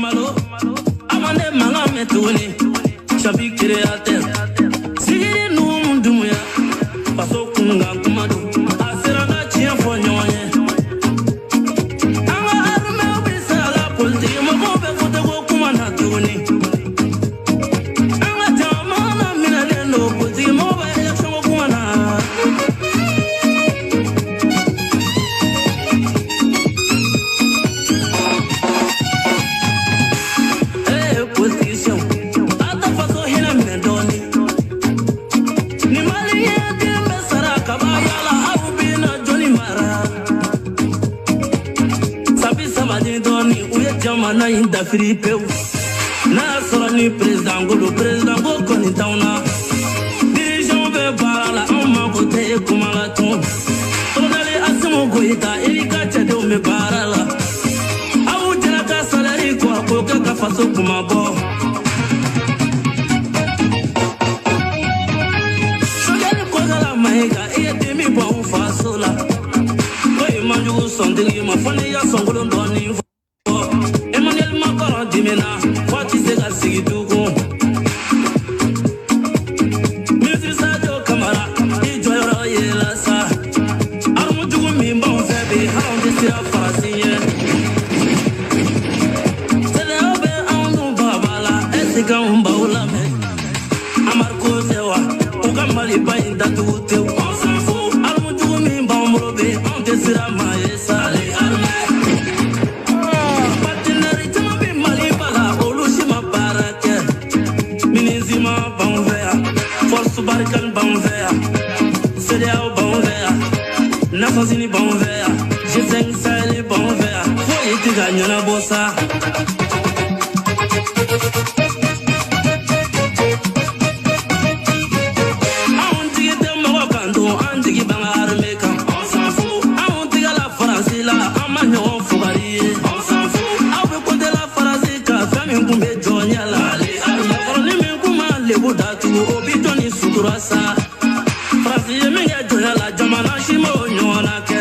malo. Amane manga metuni. Chabi créateur. Sigiri numdumuya. Paso kunga kumadu. Asirana chien fonyoye. Anga arme obisala polti. Mabobe fote go kumana tuni. Anga jamana minaleno polti. Moba election go kumana. Position. Ata faso hina minendoni. Ni mali yedi mesara kabayala abubina Johnny Mara. Sabi sabadi doni uye jamana inda fripeu. Na sora ni président go koni tauna. Dirigeant be barala amma kote kumala ton. Tonale asimo goita elika chade me barala. Au jela ka salari kwa koka ka faso kumabo. Bon fasola, oui manjou sondeli ma fone ya songolo ndoni fo. Emmanuel Macron dimena, fati sega sigitugo. Ministre Sadio Kamara, ijoyoro yelasa. Armu jugu mi bon febe, haon desira farasiye. Sele obe andu babala, esika umbaula me. Amarko sewa, ukamali ba inda tutewa. Sira maesa ali arme partenaire tamabi mali bala olushima barake minizima banvea force barkan banvea CDA banvea Nassazini banvea G5 Sahel banvea foi tiganya na bossa auntie demo kando antigi bangarme kan Rasa Frasi minga joyala jamana shimo nyona ke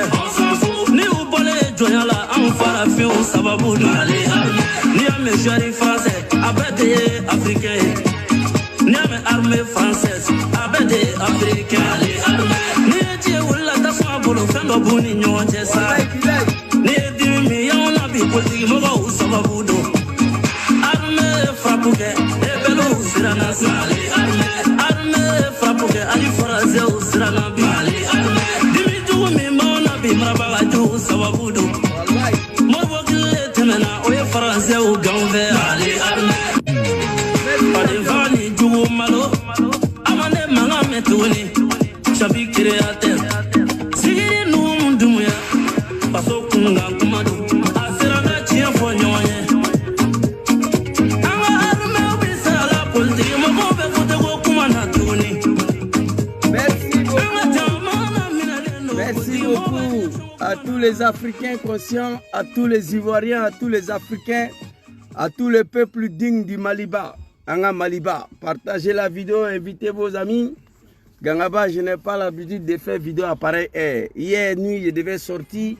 ni ubole joyala amfara fi sababu ali ni ame jari français abede africain ni ame armée française abede africain ali ni tie wala tasma bolo fendo buni nyonje sa ni dimi yona bi politi mo go sababu do armée frapuke e belo sirana sali Ali faraze usrana bi Ali dimi jugu mi mauna bi maraba ju sawabudu mo bokile temena oye faraze u gamve Ali vani jugu malo amane manga metuni chabi créateur sigiri numdumuya paso kunga kumadu asirana chien fonyoye anga arme obisala polti mo bobe fote go kumana tuni. Merci beaucoup à tous les Africains conscients, à tous les Ivoiriens, à tous les Africains, à tous les peuples dignes du Maliba. Anga Maliba, partagez la vidéo, invitez vos amis. Gangaba, je n'ai pas l'habitude de faire vidéo à pareil air. Hier nuit, je devais sortir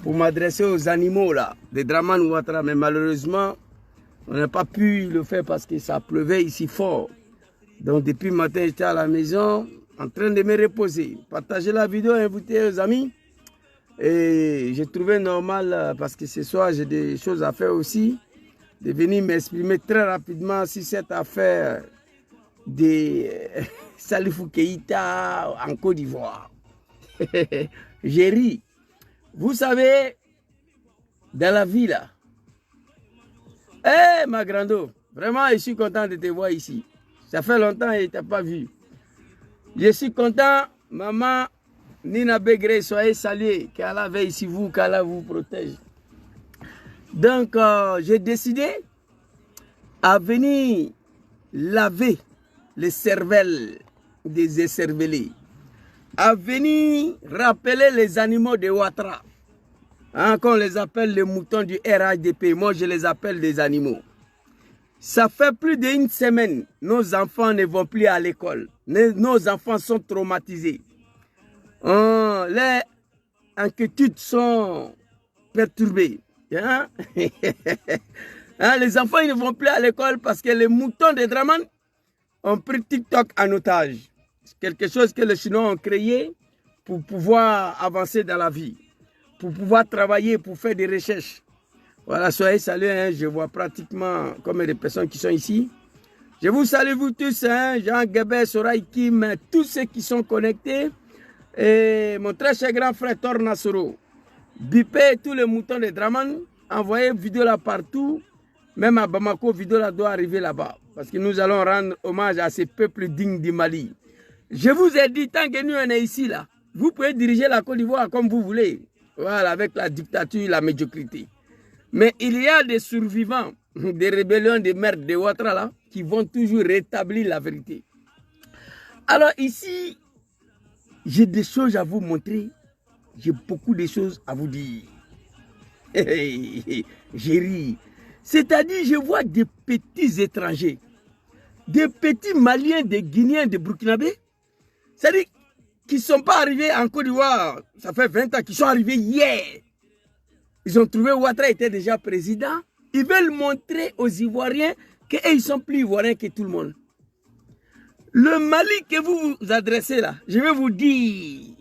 pour m'adresser aux animaux là, de Dramane Ouattara, mais malheureusement, on n'a pas pu le faire parce que ça pleuvait ici fort. Donc depuis le matin, j'étais à la maison en train de me reposer. Partagez la vidéo, invitez aux amis. Et j'ai trouvé normal, parce que ce soir j'ai des choses à faire aussi, de venir m'exprimer très rapidement sur cette affaire de Salifou Keïta en Côte d'Ivoire. J'ai ri. Vous savez, dans la vie là, hey, ma grando, vraiment je suis content de te voir ici. Ça fait longtemps que je ne t'ai pas vu. Je suis content, maman Nina Begré, soyez salués, qu'Allah veille ici vous, qu'Allah vous protège. Donc, j'ai décidé à venir laver les cervelles des écervelés, à venir rappeler les animaux de Ouattara. Hein, qu'on les appelle les moutons du RHDP, moi je les appelle des animaux. Ça fait plus d'une semaine, nos enfants ne vont plus à l'école. Nos enfants sont traumatisés. Les inquiétudes sont perturbées. Hein? Hein, les enfants ils ne vont plus à l'école parce que les moutons de Dramane ont pris TikTok en otage. C'est quelque chose que les Chinois ont créé pour pouvoir avancer dans la vie, pour pouvoir travailler, pour faire des recherches. Voilà, soyez salués, hein, je vois pratiquement combien de personnes qui sont ici. Je vous salue vous tous, hein, Jean Guébet, Soraï Kim, tous ceux qui sont connectés. Et mon très cher grand frère Torna Soro. Bipez tous les moutons de Dramane, envoyez vidéo là partout. Même à Bamako, vidéo là doit arriver là-bas. Parce que nous allons rendre hommage à ces peuples dignes du Mali. Je vous ai dit, tant que nous on est ici, là, vous pouvez diriger la Côte d'Ivoire comme vous voulez. Voilà, avec la dictature, la médiocrité. Mais il y a des survivants, des rébellions, des merdes, des Ouattara, là, qui vont toujours rétablir la vérité. Alors ici, j'ai des choses à vous montrer. J'ai beaucoup de choses à vous dire. J'ai ri. C'est-à-dire, je vois des petits étrangers, des petits Maliens, des Guinéens, des Burkinabés, c'est-à-dire qui ne sont pas arrivés en Côte d'Ivoire, ça fait 20 ans, qui sont arrivés hier. Ils ont trouvé Ouattara était déjà président. Ils veulent montrer aux Ivoiriens qu'ils sont plus Ivoiriens que tout le monde. Le Mali que vous vous adressez là, je vais vous dire,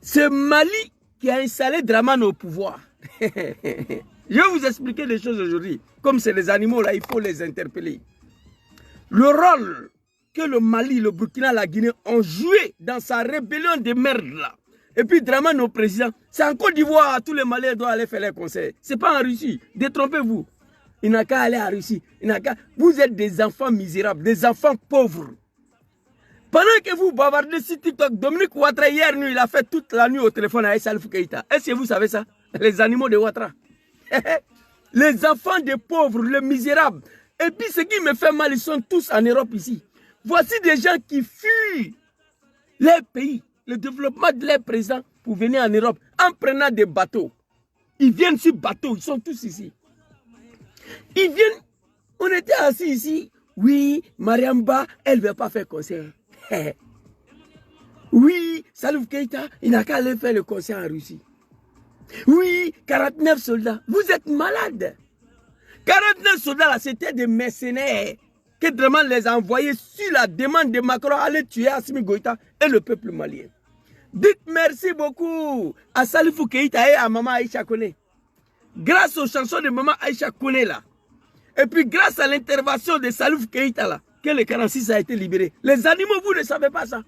c'est Mali qui a installé Dramane au pouvoir. Je vais vous expliquer des choses aujourd'hui. Comme c'est les animaux là, il faut les interpeller. Le rôle que le Mali, le Burkina, la Guinée ont joué dans sa rébellion de merde là. Et puis Dramane au président, c'est en Côte d'Ivoire, tous les Maliens doivent aller faire les conseils. C'est pas en Russie, détrompez-vous. Il n'a qu'à aller en Russie. Vous êtes des enfants misérables, des enfants pauvres. Pendant que vous bavardez sur TikTok, Dominique Ouattara hier nuit, il a fait toute la nuit au téléphone avec Salif Keïta. Est-ce que vous savez ça? Les animaux de Ouattara. Les enfants des pauvres, les misérables. Et puis ce qui me fait mal, ils sont tous en Europe ici. Voici des gens qui fuient leur pays, le développement de leur président pour venir en Europe en prenant des bateaux. Ils viennent sur bateau, ils sont tous ici. Ils viennent, on était assis ici. Oui, Mariamba, elle ne veut pas faire concert. Oui, Salif Keïta, il n'a qu'à aller faire le concert en Russie. Oui, 49 soldats. Vous êtes malades. 49 soldats, là, c'était des mercenaires que Dramane les a envoyés sur la demande de Macron à aller tuer Assimi Goïta et le peuple malien. Dites merci beaucoup à Salif Keïta et à Maman Aïcha Kone. Grâce aux chansons de Maman Aïcha Kone, là, et puis grâce à l'intervention de Salif Keïta, là, que le 46 a été libéré. Les animaux, vous ne savez pas ça.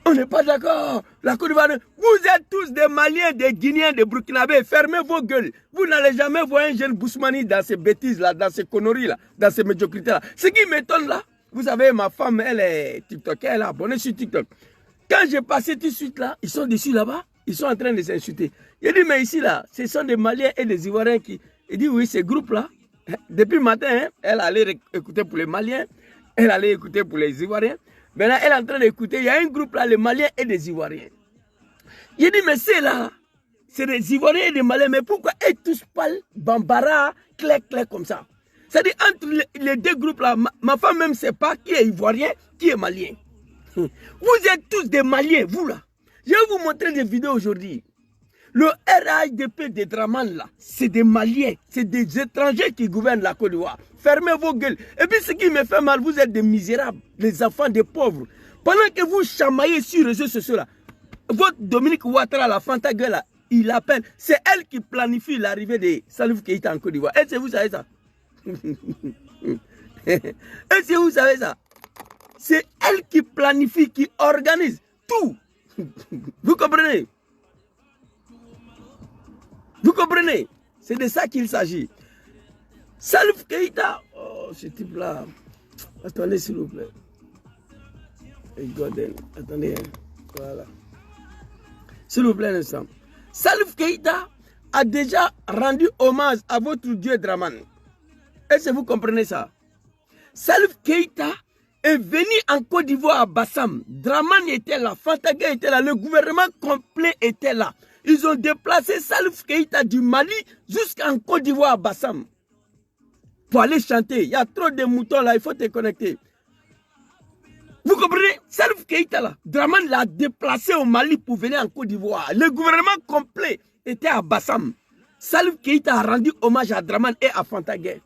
On n'est pas d'accord. La Côte d'Ivoire, vous êtes tous des Maliens, des Guinéens, des Burkinabés. Fermez vos gueules. Vous n'allez jamais voir un jeune Bousmani dans ces bêtises-là, dans ces conneries-là, dans ces médiocrités-là. Ce qui m'étonne là, vous savez, ma femme, elle est TikTok, elle est abonnée sur TikTok. Quand j'ai passé tout de suite là, ils sont dessus là-bas, ils sont en train de s'insulter. Il dit, mais ici là, ce sont des Maliens et des Ivoiriens qui... Il dit, oui, ces groupes-là, depuis le matin, hein, elle allait écouter pour les Maliens, elle allait écouter pour les Ivoiriens. Maintenant, elle est en train d'écouter, il y a un groupe là, les Maliens et les Ivoiriens. Il dit, mais c'est là, c'est des Ivoiriens et des Maliens, mais pourquoi ils tous parlent bambara, clair, comme ça? C'est-à-dire, entre les deux groupes là, ma femme même ne sait pas qui est Ivoirien, qui est Malien. Vous êtes tous des Maliens, vous là. Je vais vous montrer des vidéos aujourd'hui. Le RHDP de Dramane là, c'est des Maliens, c'est des étrangers qui gouvernent la Côte d'Ivoire. Fermez vos gueules. Et puis ce qui me fait mal, vous êtes des misérables, les enfants des pauvres. Pendant que vous chamaillez sur les réseaux sociaux là, votre Dominique Ouattara, la Fanta gueule là, il appelle. C'est elle qui planifie l'arrivée de Salif Keïta en Côte d'Ivoire. Est-ce que vous savez ça? Est-ce que vous savez ça? C'est elle qui planifie, qui organise tout. Vous comprenez? Vous comprenez? C'est de ça qu'il s'agit. Salif Keïta, oh, ce type-là. Attendez, s'il vous plaît. Attendez, voilà. S'il vous plaît, un instant. Salif Keïta a déjà rendu hommage à votre dieu Dramane. Est-ce que vous comprenez ça? Salif Keïta est venu en Côte d'Ivoire à Bassam. Dramane était là, Fantaga était là, le gouvernement complet était là. Ils ont déplacé Salif Keïta du Mali jusqu'en Côte d'Ivoire à Bassam. Pour aller chanter. Il y a trop de moutons là, il faut te connecter. Vous comprenez? Salif Keïta là, Dramane l'a déplacé au Mali pour venir en Côte d'Ivoire. Le gouvernement complet était à Bassam. Salif Keïta a rendu hommage à Dramane et à Fanta Gueye.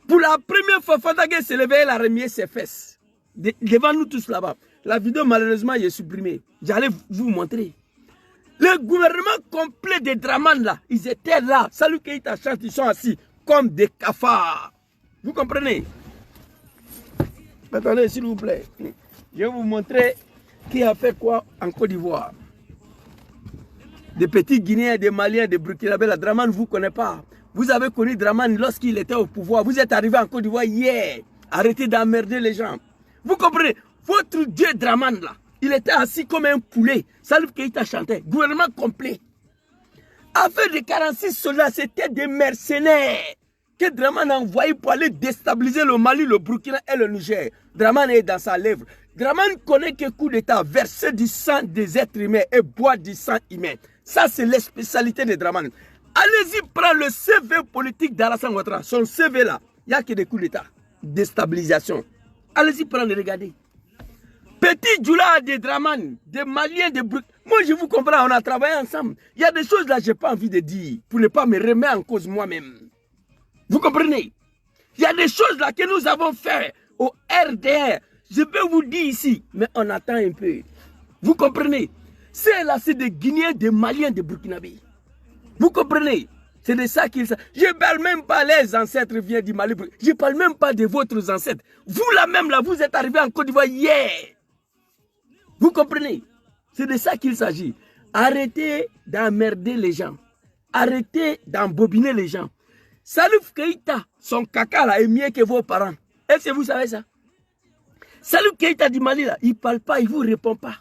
Pour la première fois, Fanta Gueye s'est levé et a remis ses fesses. Devant nous tous là-bas. La vidéo, malheureusement, est supprimée. J'allais vous montrer. Le gouvernement complet de Dramane, là, ils étaient là. Salif Keïta chante, ils sont assis comme des cafards. Vous comprenez? Attendez, s'il vous plaît. Je vais vous montrer qui a fait quoi en Côte d'Ivoire. Des petits Guinéens, des Maliens, des Burkinabés. La Dramane ne vous connaît pas. Vous avez connu Dramane lorsqu'il était au pouvoir. Vous êtes arrivé en Côte d'Ivoire hier. Arrêtez d'emmerder les gens. Vous comprenez? Votre dieu Dramane là, il était assis comme un poulet. Salif Keïta chantait. Gouvernement complet. Affaire de 46 soldats, c'était des mercenaires que Dramane a envoyé pour aller déstabiliser le Mali, le Burkina et le Niger. Dramane est dans sa lèvre. Dramane connaît que coup d'État, verser du sang des êtres humains et boire du sang humain. Ça, c'est la spécialité de Dramane. Allez-y, prendre le CV politique d'Alassane Ouattara. Son CV là, il n'y a que des coups d'État. Déstabilisation. Allez-y, prendre et regardez. Petit Djoula de Dramane, des Maliens, des Burkina. Moi, je vous comprends, on a travaillé ensemble. Il y a des choses là que je n'ai pas envie de dire pour ne pas me remettre en cause moi-même. Vous comprenez? Il y a des choses là que nous avons fait au RDR. Je peux vous dire ici, mais on attend un peu. Vous comprenez? C'est là, c'est des Guinéens, des Maliens, des Burkinabés. Vous comprenez? C'est de ça qu'il s'agit. Je ne parle même pas les ancêtres viennent du Mali. Je ne parle même pas de votre ancêtres. Vous là même, là, vous êtes arrivé en Côte d'Ivoire hier. Vous comprenez? C'est de ça qu'il s'agit. Arrêtez d'emmerder les gens. Arrêtez d'embobiner les gens. Salif Keïta, son caca là est mieux que vos parents. Est-ce que vous savez ça? Salif Keïta du Mali là, il ne parle pas, il ne vous répond pas.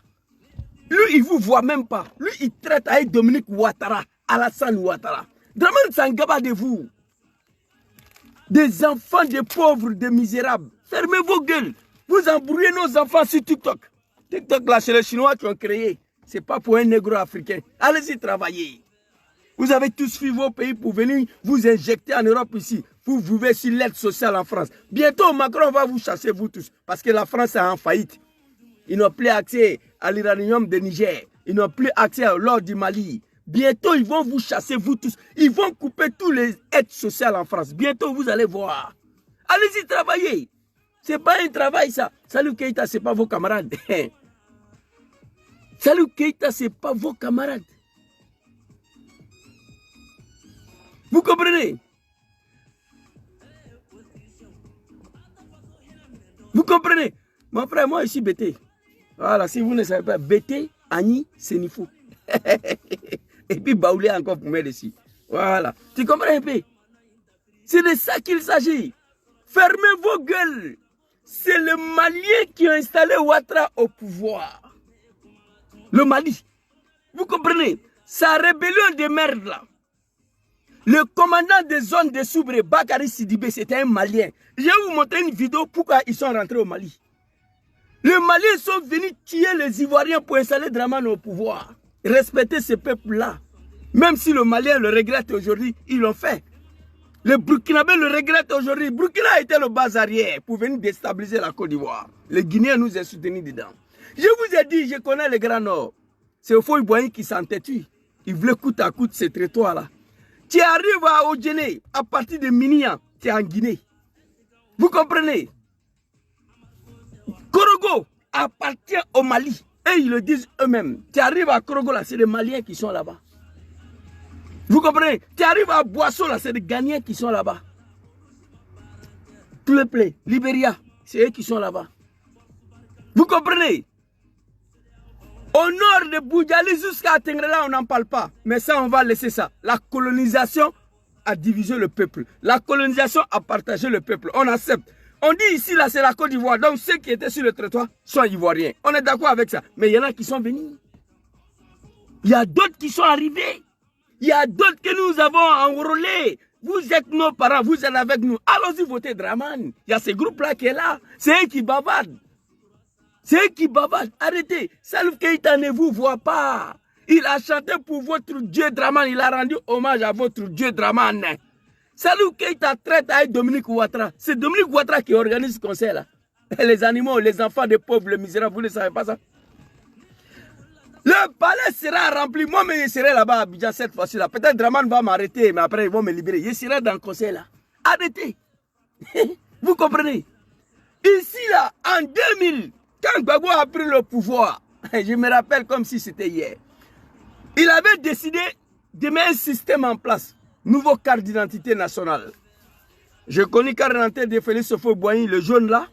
Lui, il ne vous voit même pas. Lui, il traite avec Dominique Ouattara, Alassane Ouattara. Dramane Sangaba de vous. Des enfants de pauvres, de misérables. Fermez vos gueules. Vous embrouillez nos enfants sur TikTok. TikTok là, c'est les Chinois qui ont créé. Ce n'est pas pour un négro africain. Allez-y travailler. Vous avez tous fui vos pays pour venir vous injecter en Europe ici. Vous vivez sur l'aide sociale en France. Bientôt, Macron va vous chasser, vous tous. Parce que la France est en faillite. Ils n'ont plus accès à l'uranium de Niger. Ils n'ont plus accès à l'or du Mali. Bientôt, ils vont vous chasser, vous tous. Ils vont couper tous les aides sociales en France. Bientôt, vous allez voir. Allez-y travailler. Ce n'est pas un travail, ça. Salif Keïta, ce n'est pas vos camarades. Salif Keïta, ce n'est pas vos camarades. Vous comprenez? Vous comprenez? Mon frère, moi, je suis Bété. Voilà, si vous ne savez pas, Bété, Agni, Sénifou. Et puis Baoulé encore pour mettre ici. Voilà. Tu comprends un peu? C'est de ça qu'il s'agit. Fermez vos gueules. C'est le Malien qui a installé Ouattara au pouvoir. Le Mali. Vous comprenez? Sa rébellion de merde là. Le commandant des zones de Soubré, Bakary Sidibé, c'était un Malien. Je vais vous montrer une vidéo pourquoi ils sont rentrés au Mali. Les Maliens sont venus tuer les Ivoiriens pour installer Dramane au pouvoir. Respecter ce peuple-là. Même si le Malien le regrette aujourd'hui, ils l'ont fait. Le Burkinabé le regrette aujourd'hui. Burkina a été le bas arrière pour venir déstabiliser la Côte d'Ivoire. Les Guinéens nous ont soutenus dedans. Je vous ai dit, je connais le Grand Nord. C'est au Foy Boigny qui s'entêtue. Il voulait coûte à coûte ce territoire-là. Tu arrives à Odjene, à partir de Minia, tu es en Guinée. Vous comprenez? Korogo appartient au Mali. Et ils le disent eux-mêmes. Tu arrives à Korogo, là, c'est les Maliens qui sont là-bas. Vous comprenez? Tu arrives à Boisseau, là, c'est les Ghanéens qui sont là-bas. Tout le play, Libéria, c'est eux qui sont là-bas. Vous comprenez? Au nord de Boudjali jusqu'à Tengrela, on n'en parle pas. Mais ça, on va laisser ça. La colonisation a divisé le peuple. La colonisation a partagé le peuple. On accepte. On dit ici, là, c'est la Côte d'Ivoire. Donc, ceux qui étaient sur le territoire sont ivoiriens. On est d'accord avec ça. Mais il y en a qui sont venus. Il y a d'autres qui sont arrivés. Il y a d'autres que nous avons enrôlés. Vous êtes nos parents, vous êtes avec nous. Allons-y voter Dramane. Il y a ce groupe-là qui est là. C'est eux qui bavardent. C'est eux qui bavardent. Arrêtez. Salif Keïta ne vous voit pas. Il a chanté pour votre Dieu Dramane. Il a rendu hommage à votre Dieu Dramane. Salif Keïta traite avec Dominique Ouattara. C'est Dominique Ouattara qui organise ce concert-là. Les animaux, les enfants des pauvres, les misérables, vous ne savez pas ça? Le palais sera rempli. Moi, mais je serai là-bas à Abidjan cette fois-ci-là. Peut-être Draman va m'arrêter, mais après, ils vont me libérer. Je serai dans le conseil là. Arrêtez. Vous comprenez? Ici, là, en 2000, quand Gbagbo a pris le pouvoir, je me rappelle comme si c'était hier, il avait décidé de mettre un système en place. Nouveau carte d'identité nationale. Je connais carte d'identité de Félix Houphouët-Boigny, le jaune là.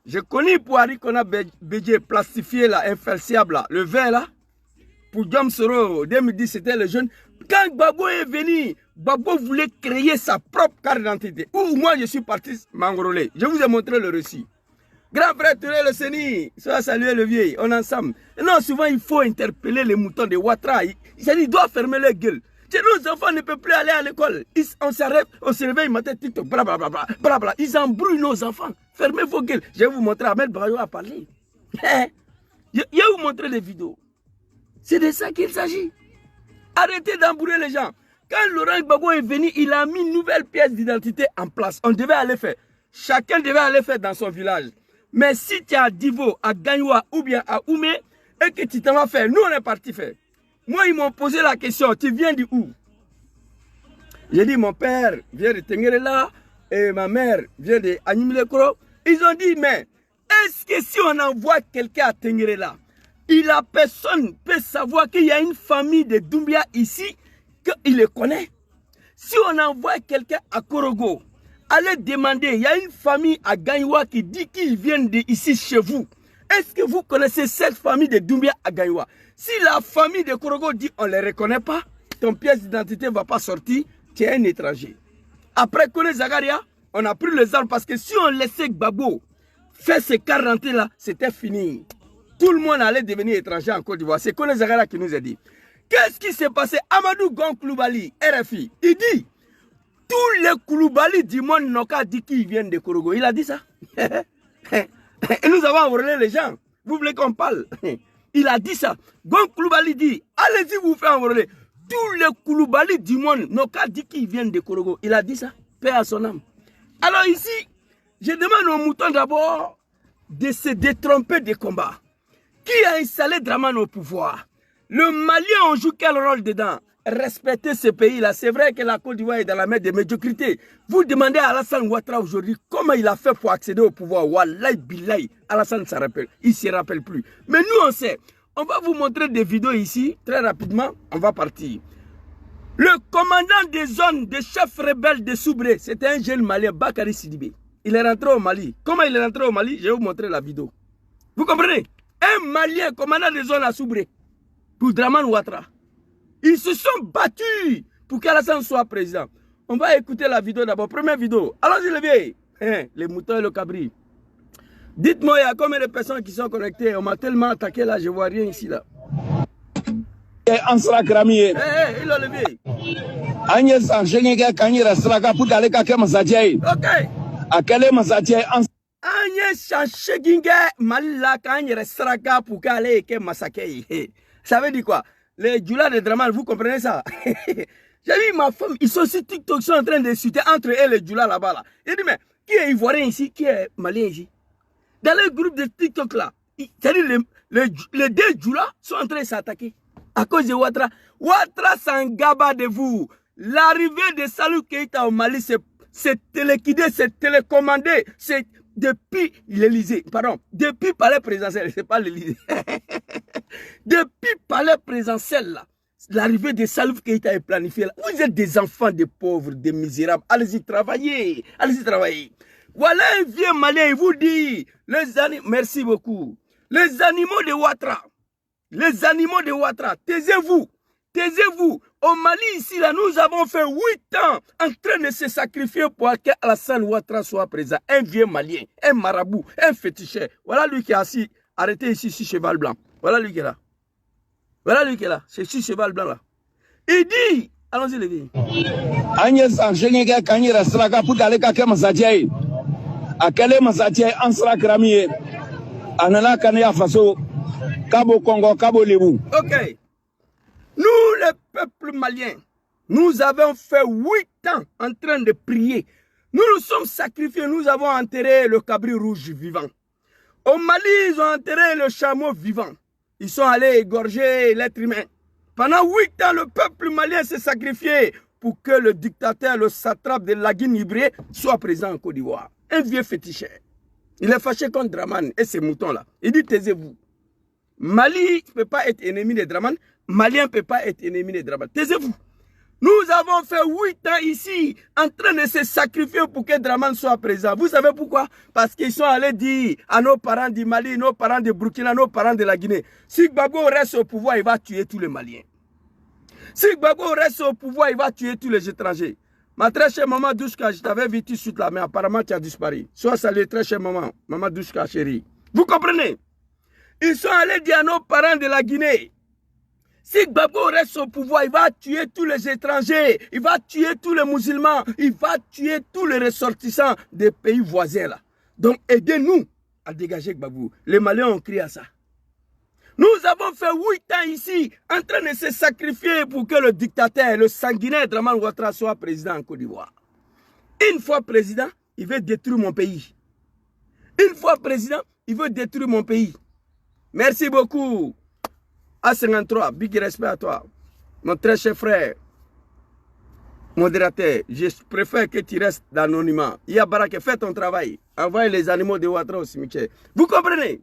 Je connais Pouari qu'on a bédié, plastifié là, infalciable là, le vert là. Pour Diom Soro, 2010 c'était le jaune. Quand Gbagbo est venu, Gbagbo voulait créer sa propre carte d'identité. Où moi je suis parti m'enrôler. Je vous ai montré le récit. Grand frère Touré le Séni, ça va saluer le vieil, on est ensemble. Non, souvent il faut interpeller les moutons de Ouattara. Ils doivent fermer leur gueule. Nos enfants ne peuvent plus aller à l'école. On se réveille matin, TikTok, blablabla, bla. Ils embrouillent nos enfants. Fermez vos gueules. Je vais vous montrer, Ahmed Bayo a parlé. Je vais vous montrer les vidéos. C'est de ça qu'il s'agit. Arrêtez d'embrouiller les gens. Quand Laurent Gbagbo est venu, il a mis une nouvelle pièce d'identité en place. On devait aller faire. Chacun devait aller faire dans son village. Mais si tu es à Divo, à Gagnoua ou bien à Oumé, et que tu t'en vas faire, nous on est parti faire. Moi, ils m'ont posé la question, tu viens d'où? J'ai dit, mon père vient de Tengerela et ma mère vient de Animilekro. Ils ont dit, mais est-ce que si on envoie quelqu'un à Tengerela, la personne peut savoir qu'il y a une famille de Doumbia ici, qu'il le connaît? Si on envoie quelqu'un à Korogo, allez demander, il y a une famille à Gagnoua qui dit qu'ils viennent d'ici chez vous. Est-ce que vous connaissez cette famille de Doumbia à Gagnoua? Si la famille de Korogo dit on ne les reconnaît pas, ton pièce d'identité ne va pas sortir, tu es un étranger. Après Kone Zagaria, on a pris les armes parce que si on laissait Gbagbo faire ces 40 là, c'était fini. Tout le monde allait devenir étranger en Côte d'Ivoire. C'est Kone Zagaria qui nous a dit. Qu'est-ce qui s'est passé? Amadou Gon Koulibaly, RFI, il dit tous les Koulibaly du monde n'ont qu'à dire qu'ils viennent de Korogo. Il a dit ça. Et nous avons enrôlé les gens. Vous voulez qu'on parle? Il a dit ça. Gon Koulibaly dit, allez-y vous faire enrôler. Tous les Koulibaly du monde n'ont qu'à dire qu'ils viennent de Korogo. Il a dit ça. Paix à son âme. Alors ici, je demande aux moutons d'abord de se détromper des combats. Qui a installé Draman au pouvoir? Le Malien, on joue quel rôle dedans? Respecter ce pays-là. C'est vrai que la Côte d'Ivoire est dans la mer de médiocrité. Vous demandez à Alassane Ouattara aujourd'hui comment il a fait pour accéder au pouvoir. Wallahi billahi, Alassane se rappelle. Il ne se rappelle plus. Mais nous, on sait. On va vous montrer des vidéos ici. Très rapidement, on va partir. Le commandant des zones des chefs rebelles de Soubré, c'était un jeune Malien, Bakary Sidibé. Il est rentré au Mali. Comment il est rentré au Mali? Je vais vous montrer la vidéo. Vous comprenez? Un Malien, commandant des zones à Soubré, pour Draman Ouattara. Ils se sont battus pour qu'Alassane soit président. On va écouter la vidéo d'abord. Première vidéo. Allons-y les vieilles. Les moutons et le cabri. Dites-moi, il y a combien de personnes qui sont connectées? On m'a tellement attaqué là, je ne vois rien ici là. Ansra Kramiye. Il a levé. Agnès Angélique Kanyera Straka pour aller à Kemasatiaï. Ok. À quel Masatiaï? Agnès Angélique Malila Kanyera Straka pour aller à Kemasatiaï. Ça veut dire quoi? Les Djoula de Draman, vous comprenez ça? J'ai vu ma femme, ils sont sur TikTok, ils sont en train de discuter entre eux et les Djoula là-bas. Là. J'ai dit, mais qui est Ivoirien ici? Qui est Malien ici? Dans le groupe de TikTok là, c'est-à-dire les deux Djoula sont en train de s'attaquer. À cause de Ouattara. Ouattara s'en gaba de vous. L'arrivée de Salou Keïta au Mali, c'est téléguidé, c'est télécommandé. C'est depuis l'Élysée. Pardon, depuis palais présidentiel, c'est pas l'Élysée. Depuis palais présidentiel, là, l'arrivée de Salif Keïta est planifiée. Là. Vous êtes des enfants de pauvres, des misérables. Allez-y travailler. Allez-y travailler. Voilà un vieux Malien, il vous dit, les animaux, merci beaucoup. Les animaux de Ouattara. Les animaux de Ouattara, taisez-vous. Taisez-vous. Au Mali, ici, là, nous avons fait 8 ans en train de se sacrifier pour que Alassane Ouattara soit présent. Un vieux Malien, un marabout, un féticheur. Voilà lui qui est assis, arrêté ici sur cheval blanc. Voilà lui qui est là. Voilà lui qui est là. C'est sur cheval blanc là. Il dit, allons-y les gars. Agnès Angélique Kanyera Straka pour aller à Kemasatiaï. À quel Masatiaï? Ansra Kramiye. Anala Kanya Faso. Cabo Congo, Cabo Lebou. Ok. Nous, le peuple malien, nous avons fait 8 ans en train de prier. Nous nous sommes sacrifiés, nous avons enterré le cabri rouge vivant. Au Mali, ils ont enterré le chameau vivant. Ils sont allés égorger l'être humain. Pendant 8 ans, le peuple malien s'est sacrifié pour que le dictateur, le satrape de La Guinée soit présent en Côte d'Ivoire. Un vieux féticheur. Il est fâché contre Dramane et ses moutons-là. Il dit, taisez-vous. Mali ne peut pas être ennemi de Dramane. Malien ne peut pas être ennemi de Dramane. Taisez-vous. Nous avons fait 8 ans ici en train de se sacrifier pour que Dramane soit présent. Vous savez pourquoi? Parce qu'ils sont allés dire à nos parents du Mali, nos parents de Burkina, nos parents de la Guinée, si Gbagbo reste au pouvoir, il va tuer tous les Maliens. Si Gbagbo reste au pouvoir, il va tuer tous les étrangers. Ma très chère maman Douchka, je t'avais vu tout de suite là, mais apparemment tu as disparu. Sois salué, très chère maman, maman Douchka chérie. Vous comprenez? Ils sont allés dire à nos parents de la Guinée, si Gbagbo reste au pouvoir, il va tuer tous les étrangers, il va tuer tous les musulmans, il va tuer tous les ressortissants des pays voisins là. Donc aidez-nous à dégager Gbagbo. Les Maliens ont crié à ça. Nous avons fait 8 ans ici en train de se sacrifier pour que le dictateur, le sanguinaire Dramane Ouattara soit président en Côte d'Ivoire. Une fois président, il veut détruire mon pays. Une fois président, il veut détruire mon pays. Merci beaucoup. A53, big respect à toi. Mon très cher frère, modérateur, je préfère que tu restes d'anonymat. Yabarake, fais ton travail. Envoie les animaux de Ouattara au cimetière. Vous comprenez?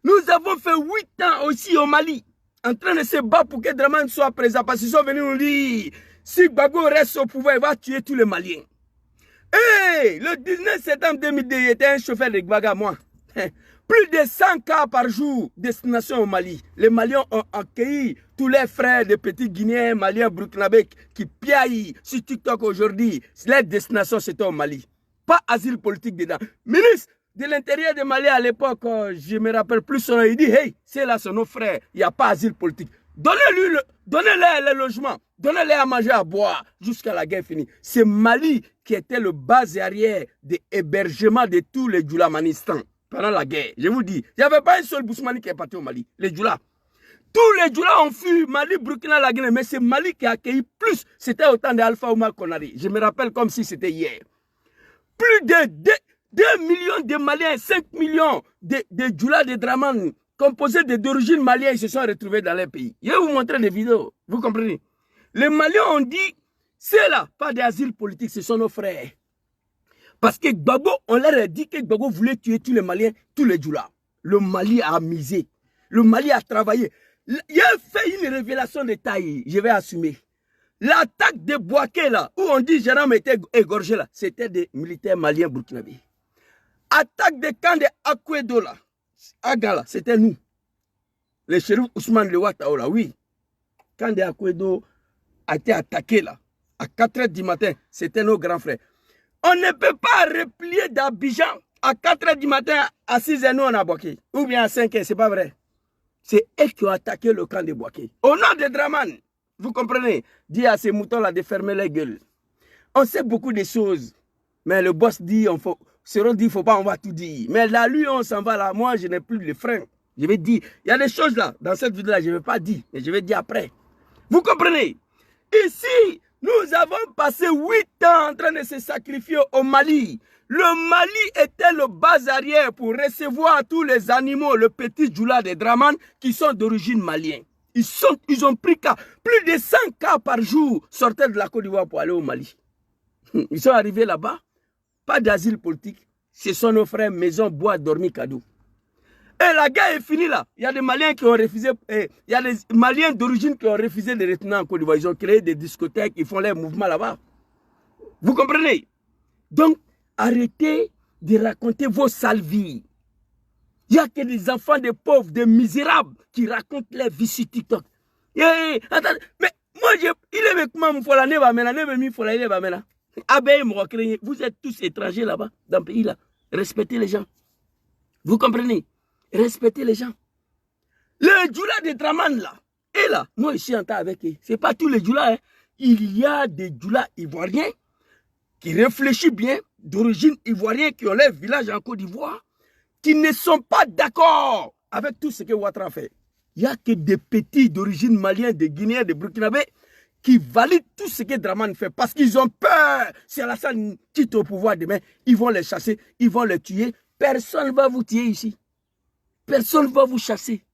Nous avons fait 8 ans aussi au Mali, en train de se battre pour que Dramane soit présent, parce qu'ils sont venus nous dire, si Gbagbo reste au pouvoir, il va tuer tous les Maliens. Hey, le 19 septembre 2002, il était un chauffeur de Gbaga, moi. Plus de 100 cas par jour, destination au Mali. Les Maliens ont accueilli tous les frères de petits Guinéens, Maliens, Burkinabés qui piaillent sur TikTok aujourd'hui. Les destinations, c'était au Mali. Pas asile politique dedans. Ministre de l'Intérieur de Mali à l'époque, je me rappelle plus son nom, il dit, hey, c'est là, c'est nos frères, il n'y a pas asile politique. Donnez-leur le logement, donnez-leur à manger, à boire, jusqu'à la guerre finie. C'est Mali qui était le base arrière de l'hébergement de tous les Djoulamanistans pendant la guerre. Je vous dis, il n'y avait pas un seul Bousmani qui est parti au Mali, les Djoula. Tous les Djoula ont fui Mali, Burkina, la Guinée, mais c'est Mali qui a accueilli plus. C'était au temps d'Alpha Oumar Konaré. Je me rappelle comme si c'était hier. Plus de 2 millions de Maliens, 5 millions de Djoula de Dramane, composés d'origine malienne, ils se sont retrouvés dans leur pays. Je vais vous montrer des vidéos, vous comprenez? Les Maliens ont dit, c'est là, pas d'asile politique, ce sont nos frères. Parce que Gbagbo, on leur a dit que Gbagbo voulait tuer tous les Maliens, tous les Djoula. Le Mali a misé, le Mali a travaillé. Il a fait une révélation de taille, je vais assumer. L'attaque de Bouaké là, où on dit Jérôme était égorgé là, c'était des militaires maliens burkinabés. Attaque de camp de Akwedo là, Agala, c'était nous. Les shérifs Ousmane Lewatao là, oui. Camp de Akwedo a été attaqué là, à 4 h du matin, c'était nos grands frères. On ne peut pas replier d'Abidjan à 4 h du matin, à 6 h nous on a Bouaké. Ou bien à 5 h, c'est pas vrai. C'est eux qui ont attaqué le camp de Bouaké. Au nom de Dramane, vous comprenez? Dit à ces moutons là de fermer les gueules. On sait beaucoup de choses, mais le boss dit, Sero dit, il ne faut pas, on va tout dire. Mais là, lui, on s'en va là. Moi, je n'ai plus de frein. Je vais dire, il y a des choses là, dans cette vidéo-là, je ne vais pas dire, mais je vais dire après. Vous comprenez? Ici, nous avons passé 8 ans en train de se sacrifier au Mali. Le Mali était le bas arrière pour recevoir tous les animaux, le petit Djoula de Dramane, qui sont d'origine malienne. Ils ont pris cas. Plus de 100 cas par jour sortaient de la Côte d'Ivoire pour aller au Mali. Ils sont arrivés là-bas. Pas d'asile politique. Ce sont nos frères maison, bois, dormi, cadeau. Et la guerre est finie là. Il y a des Maliens qui ont refusé. Il y a des Maliens d'origine qui ont refusé de retourner en Côte d'Ivoire. Ils ont créé des discothèques. Ils font leurs mouvements là-bas. Vous comprenez? Donc, arrêtez de raconter vos sales vies. Il n'y a que des enfants de pauvres, des misérables qui racontent leur vie sur TikTok. Attendez, mais moi, il est avec moi, vous êtes tous étrangers là-bas, dans le pays là. Respectez les gens. Vous comprenez? Respectez les gens. Le Djoula de Dramane là, et là, moi je suis en temps avec eux. Ce n'est pas tous les Djoula. Hein. Il y a des Djoula ivoiriens qui réfléchissent bien, d'origine ivoirienne, qui ont leur village en Côte d'Ivoire, qui ne sont pas d'accord avec tout ce que Ouattara fait. Il n'y a que des petits d'origine malienne, de Guinéens, de Burkinabés, qui valident tout ce que Dramane fait parce qu'ils ont peur. Si Alassane quitte au pouvoir demain, ils vont les chasser, ils vont les tuer. Personne ne va vous tuer ici. Personne ne va vous chasser.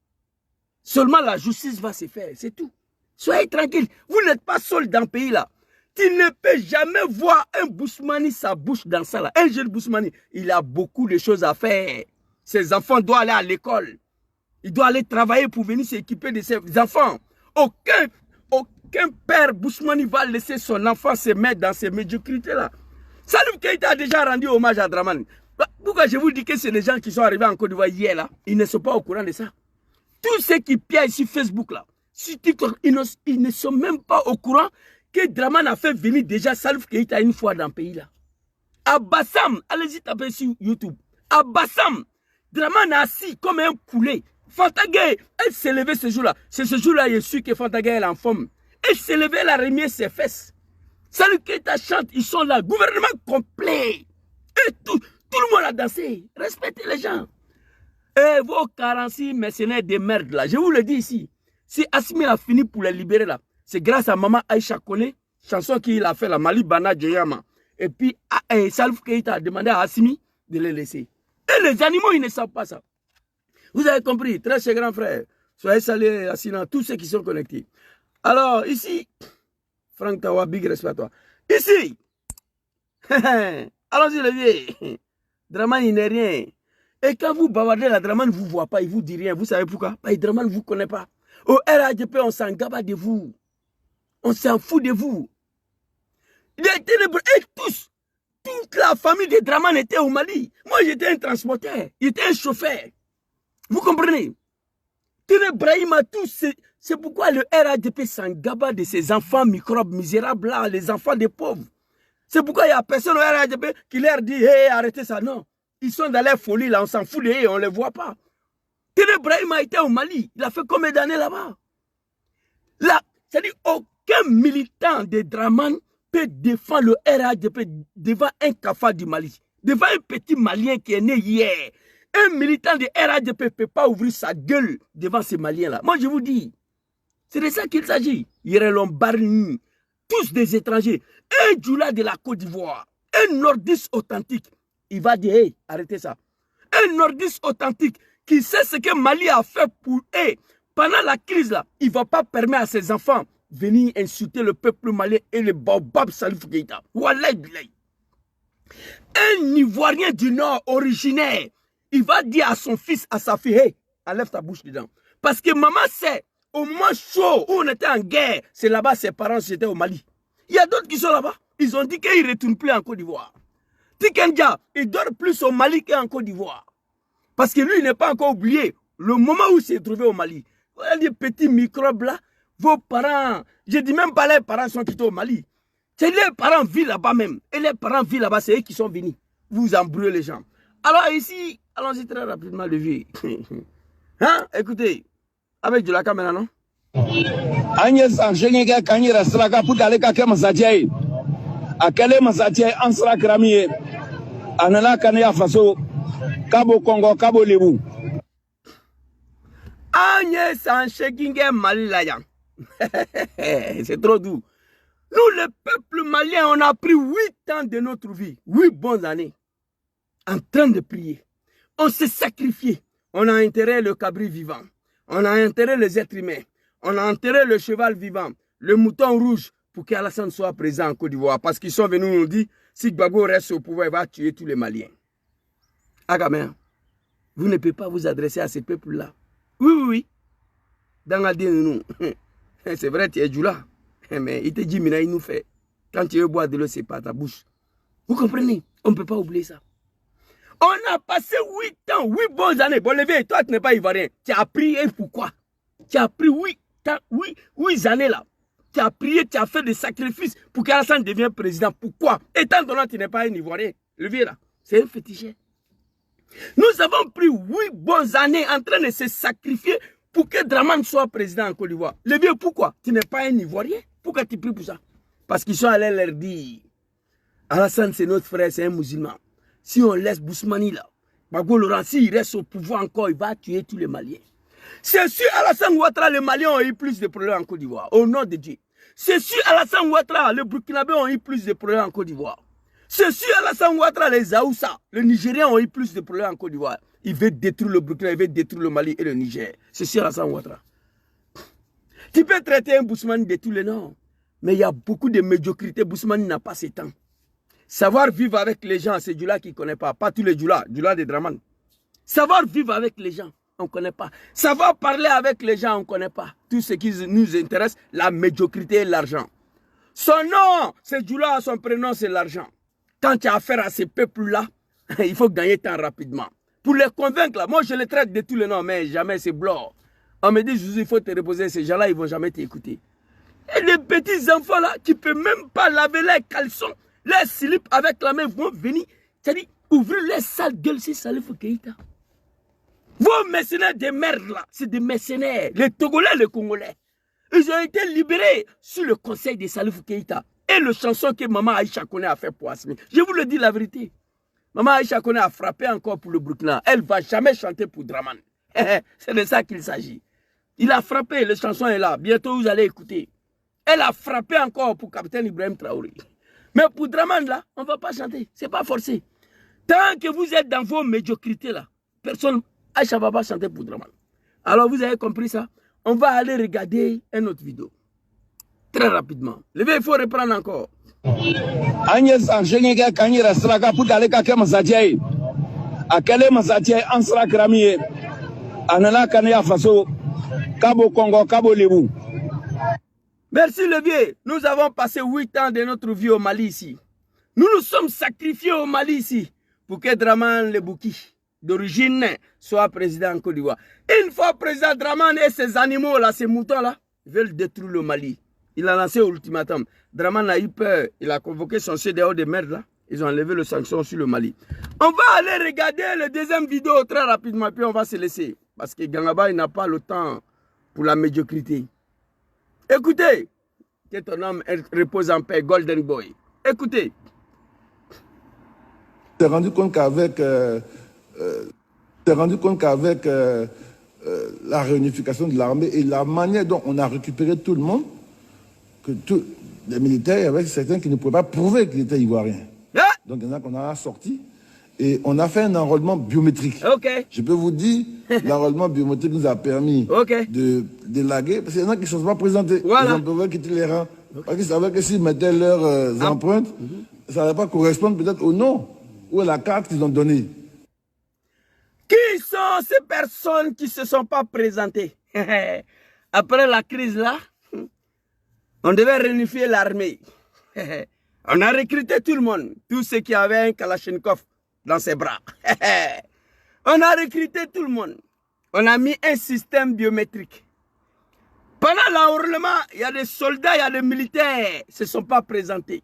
Seulement la justice va se faire, c'est tout. Soyez tranquille. Vous n'êtes pas seul dans le pays là. Tu ne peux jamais voir un Bousmani sa bouche dans ça là. Un jeune Bousmani, il a beaucoup de choses à faire. Ses enfants doivent aller à l'école. Il doit aller travailler pour venir s'équiper de ses enfants. Aucun père Bousmani va laisser son enfant se mettre dans ces médiocrités là. Salif Keïta a déjà rendu hommage à Dramane. Pourquoi je vous dis que c'est les gens qui sont arrivés en Côte d'Ivoire hier là, ils ne sont pas au courant de ça. Tous ceux qui piaillent sur Facebook là, sur TikTok, ils ne sont même pas au courant que Dramane a fait venir déjà Salif Keïta une fois dans le pays là. À Bassam, allez-y taper sur YouTube. À Bassam, Dramane a assis comme un poulet. Fantagay, elle s'est levée ce jour-là. C'est ce jour-là, il est sûr que Fantagay est en forme. Elle s'est levée, elle a remis ses fesses. Salif Keïta chante, ils sont là. Gouvernement complet. Et tout le monde a dansé. Respectez les gens. Et vos 46 mercenaires de merde là, je vous le dis ici. Si Assimi a fini pour les libérer là, c'est grâce à Maman Aïcha Kone, chanson qu'il a fait la Mali Bana Djeyama. Et puis Salif Keïta a demandé à Assimi de les laisser. Et les animaux, ils ne savent pas ça. Vous avez compris, très chers grands frères. Soyez salués, Assina, tous ceux qui sont connectés. Alors, ici, Franck Tawa, big respect à toi. Ici, allons-y, le vieux. Dramane, il n'est rien. Et quand vous bavardez, la Dramane ne vous voit pas, il ne vous dit rien. Vous savez pourquoi? Parce que Dramane ne vous connaît pas. Au RADP, on s'en gaba de vous. On s'en fout de vous. Les ténébreux, et tous, toute la famille de Dramane était au Mali. Moi, j'étais un transporteur, j'étais un chauffeur. Vous comprenez? Ténébrahima, tous, c'est pourquoi le RADP s'en gaba de ces enfants microbes misérables là, les enfants des pauvres. C'est pourquoi il n'y a personne au RADP qui leur dit hey, arrêtez ça. Non. Ils sont dans leur folie là, on s'en fout de eux, on ne les voit pas. Ténébrahima était au Mali, il a fait combien d'années là-bas? Là, c'est-à-dire aucun militant de Dramane peut défendre le RADP devant un cafard du Mali, devant un petit Malien qui est né hier. Un militant de RADP ne peut pas ouvrir sa gueule devant ces Maliens-là. Moi, je vous dis, c'est de ça qu'il s'agit. Yerelon Barni, tous des étrangers. Un Djoula de la Côte d'Ivoire, un nordiste authentique, il va dire, hey, arrêtez ça. Un nordiste authentique qui sait ce que Mali a fait pour eux. Pendant la crise, là, il ne va pas permettre à ses enfants de venir insulter le peuple malien et le baobab Salif Keïta. Wallahi billahi. Un Ivoirien du Nord originaire, il va dire à son fils, à sa fille, hey, enlève ta bouche dedans. Parce que maman sait, au moment chaud, où on était en guerre, c'est là-bas ses parents étaient au Mali. Il y a d'autres qui sont là-bas. Ils ont dit qu'ils ne retournent plus en Côte d'Ivoire. Tikenja, il dort plus au Mali qu'en Côte d'Ivoire. Parce que lui, il n'est pas encore oublié le moment où il s'est trouvé au Mali. Voilà les petits microbes là, vos parents, je dis même pas les parents sont quittés au Mali. C'est les parents vivent là-bas même. Et les parents vivent là-bas, c'est eux qui sont venus. Vous embrouillez les gens. Alors ici, allons-y très rapidement le vieux. Hein? Écoutez, avec de la caméra, non? Agnès Angelinga Kanyira Sraka Putaleka Kemazaje. Akele Mazaje Ansra Kramie. Anala Kanya Faso. Cabo Congo, Cabo Lebu. Agnès Angelinga Malaya. C'est trop doux. Nous, le peuple malien, on a pris 8 ans de notre vie. 8 bonnes années. En train de prier. On s'est sacrifié. On a enterré le cabri vivant. On a enterré les êtres humains. On a enterré le cheval vivant, le mouton rouge, pour qu'Alassane soit présent en Côte d'Ivoire. Parce qu'ils sont venus nous dire, si Gbagbo reste au pouvoir, il va tuer tous les Maliens. Agamé, vous ne pouvez pas vous adresser à ces peuples-là. Oui, oui, oui. Dans la nous. C'est vrai, tu es Djoula. Mais il te dit, Mina, il nous fait. Quand tu veux boire de l'eau, c'est pas ta bouche. Vous comprenez? On ne peut pas oublier ça. On a passé 8 ans, 8 bonnes années. Bon, levé, toi, tu n'es pas ivoirien. Tu as prié pourquoi? Tu as pris 8 années là. Tu as prié, tu as fait des sacrifices pour qu'Alassane devienne président. Pourquoi? Étant donné que tu n'es pas un ivoirien. Levé là, c'est un fétiché. Nous avons pris 8 bonnes années en train de se sacrifier pour que Dramane soit président en Côte d'Ivoire. Levé, pourquoi? Tu n'es pas un ivoirien. Pourquoi tu pries pour ça? Parce qu'ils sont allés leur dire, Alassane c'est notre frère, c'est un musulman. Si on laisse Bousmani là, Gbagbo Laurent, s'il reste au pouvoir encore, il va tuer tous les Maliens. C'est sûr, Alassane Ouattara, les Maliens ont eu plus de problèmes en Côte d'Ivoire, au nom de Dieu. C'est sûr, Alassane Ouattara, les Burkinabés ont eu plus de problèmes en Côte d'Ivoire. C'est sûr, Alassane Ouattara, les Aoussa, les Nigériens ont eu plus de problèmes en Côte d'Ivoire. Il veut détruire le Burkina, il veut détruire le Mali et le Niger. C'est sûr, Alassane Ouattara. Tu peux traiter un Bousmane de tous les noms, mais il y a beaucoup de médiocrité. Bousmane n'a pas ce temps. Savoir vivre avec les gens, c'est Djoula qui ne connaît pas. Pas tous les Djoula, Djoula de Draman. Savoir vivre avec les gens, on ne connaît pas. Savoir parler avec les gens, on ne connaît pas. Tout ce qui nous intéresse, la médiocrité et l'argent. Son nom, c'est Djoula, son prénom, c'est l'argent. Quand tu as affaire à ces peuples-là, il faut gagner temps rapidement. Pour les convaincre, là, moi je les traite de tous les noms, mais jamais c'est blanc. On me dit, il faut te reposer, ces gens-là, ils ne vont jamais t'écouter. Et les petits enfants là, qui ne peuvent même pas laver les caleçons, les slips avec la main, vont venir, c'est-à-dire ouvrir les sales gueules, c'est Salif Keïta. Vos mercenaires de merde là, c'est des mercenaires, les Togolais, les Congolais. Ils ont été libérés sous le conseil de Salif Keïta. Et le chanson que Maman Aïcha Kone a fait pour Assimi. Je vous le dis la vérité. Maman Aïcha Kone a frappé encore pour le Burkina. Elle ne va jamais chanter pour Draman. C'est de ça qu'il s'agit. Il a frappé, la chanson est là. Bientôt vous allez écouter. Elle a frappé encore pour Capitaine Ibrahim Traoré. Mais pour Draman là, on ne va pas chanter. Ce n'est pas forcé. Tant que vous êtes dans vos médiocrités là, personne, Aïcha ne va pas chanter pour Draman. Alors vous avez compris ça? On va aller regarder une autre vidéo. Très rapidement. Il faut reprendre encore. Agnès Angélique Kanyira Sraka pour aller à Mazatiaï. À quel Mazatiaï en sera cramé? Anala Kanya Faso, Cabo Congo, Cabo Lébu. Merci le vieux. Nous avons passé 8 ans de notre vie au Mali ici. Nous nous sommes sacrifiés au Mali ici pour que Draman Lebouki, d'origine, soit président en Côte d'Ivoire. Une fois président Draman et ces animaux là, ces moutons là, veulent détruire le Mali. Il a lancé un ultimatum. Draman a eu peur. Il a convoqué son CDO de merde là. Ils ont enlevé les sanctions sur le Mali. On va aller regarder la deuxième vidéo très rapidement. Puis on va se laisser. Parce que Gangaba, il n'a pas le temps pour la médiocrité. Écoutez. Que ton homme repose en paix, Golden Boy. Écoutez. Tu t'es rendu compte qu'avec la réunification de l'armée et la manière dont on a récupéré tout le monde, que tous les militaires, il y avait certains qui ne pouvaient pas prouver qu'ils étaient ivoiriens. Ah! Donc il y en a qu'on a sorti et on a fait un enrôlement biométrique. Ok. Je peux vous dire, l'enrôlement biométrique nous a permis de laguer, parce qu'il y en a qui ne sont pas présentés. Voilà. Ils ont pouvaient quitter les rangs. Parce qu'ils savaient que s'ils mettaient leurs empreintes, ça n'allait pas correspondre peut-être au nom ou à la carte qu'ils ont donnée. Qui sont ces personnes qui ne se sont pas présentées? Après la crise là, on devait réunifier l'armée. On a recruté tout le monde, tous ceux qui avaient un Kalachnikov dans ses bras. On a recruté tout le monde. On a mis un système biométrique. Pendant l'enrôlement, il y a des soldats, il y a des militaires qui ne se sont pas présentés.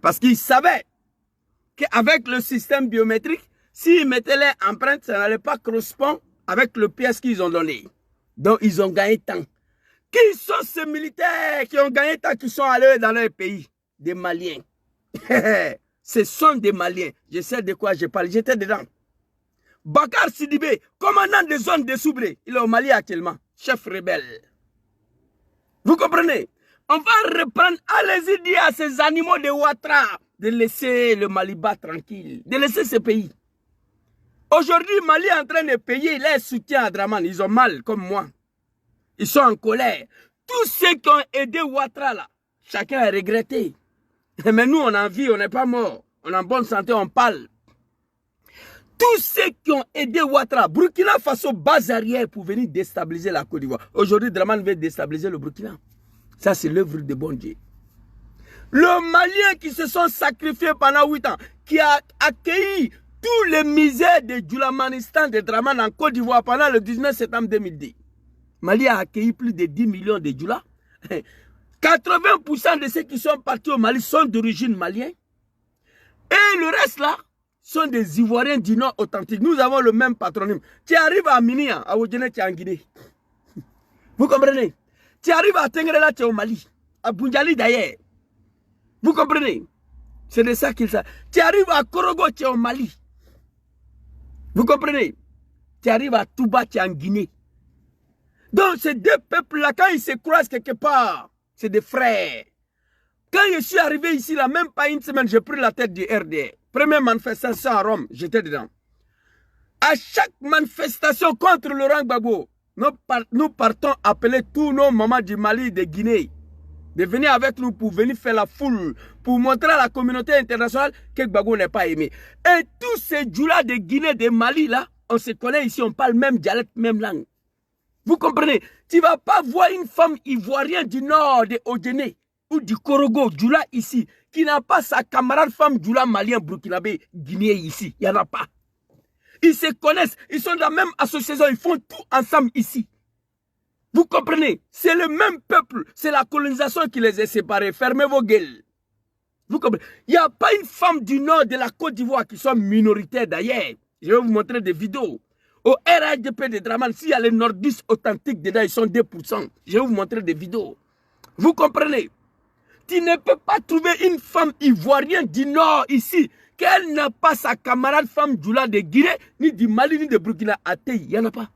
Parce qu'ils savaient qu'avec le système biométrique, s'ils mettaient les empreintes, ça n'allait pas correspondre avec le pièce qu'ils ont donné. Donc, ils ont gagné temps. Qui sont ces militaires qui ont gagné temps, qui sont allés dans leur pays? Des Maliens. Ce sont des Maliens. Je sais de quoi je parle. J'étais dedans. Bakar Sidibé, commandant des zones de Soubré. Il est au Mali actuellement. Chef rebelle. Vous comprenez? On va reprendre. Allez-y dire à ces animaux de Ouattara de laisser le Maliba tranquille. De laisser ce pays. Aujourd'hui, Mali est en train de payer les soutiens à Draman. Ils ont mal, comme moi. Ils sont en colère. Tous ceux qui ont aidé Ouattara, là, chacun a regretté. Mais nous, on a vie, on n'est pas mort. On est en bonne santé, on parle. Tous ceux qui ont aidé Ouattara, Burkina Faso, base arrière pour venir déstabiliser la Côte d'Ivoire. Aujourd'hui, Draman veut déstabiliser le Burkina. Ça, c'est l'œuvre de bon Dieu. Le Malien qui se sont sacrifiés pendant 8 ans, qui a accueilli tous les misères de Djoulamanistan de Draman en Côte d'Ivoire pendant le 19 septembre 2010. Mali a accueilli plus de 10 millions de Djoula. 80% de ceux qui sont partis au Mali sont d'origine malienne. Et le reste là sont des Ivoiriens du Nord authentiques. Nous avons le même patronyme. Tu arrives à Minia, à Wodjene, tu es en Guinée. Vous comprenez? Tu arrives à Tengrela, tu es au Mali. À Bunjali d'ailleurs. Vous comprenez? C'est de ça qu'il s'agit. Tu arrives à Korogo, tu es au Mali. Vous comprenez? Tu arrives à Touba, tu es en Guinée. Donc ces deux peuples-là, quand ils se croisent quelque part, c'est des frères. Quand je suis arrivé ici, là, même pas une semaine, j'ai pris la tête du RDR. Première manifestation à Rome, j'étais dedans. À chaque manifestation contre Laurent Gbagbo, Nous partons appeler tous nos mamans du Mali et de Guinée de venir avec nous pour venir faire la foule, pour montrer à la communauté internationale que Gbagbo n'est pas aimé. Et tous ces djoulas de Guinée, de Mali, là, on se connaît ici, on parle même dialecte, même langue. Vous comprenez? Tu ne vas pas voir une femme ivoirienne du nord de Odjené ou du Korogo, djoula ici, qui n'a pas sa camarade femme djoula malien, burkinabé, guinéen ici. Il n'y en a pas. Ils se connaissent, ils sont de la même association, ils font tout ensemble ici. Vous comprenez? C'est le même peuple, c'est la colonisation qui les a séparés. Fermez vos gueules. Vous comprenez? Il n'y a pas une femme du nord de la Côte d'Ivoire qui soit minoritaire d'ailleurs. Je vais vous montrer des vidéos. Au RHDP de Draman, s'il y a les nordistes authentiques dedans, ils sont 2%. Je vais vous montrer des vidéos. Vous comprenez? Tu ne peux pas trouver une femme ivoirienne du nord ici, qu'elle n'a pas sa camarade femme djoula de Guinée, ni du Mali, ni de Burkina Faso. Il n'y en a pas.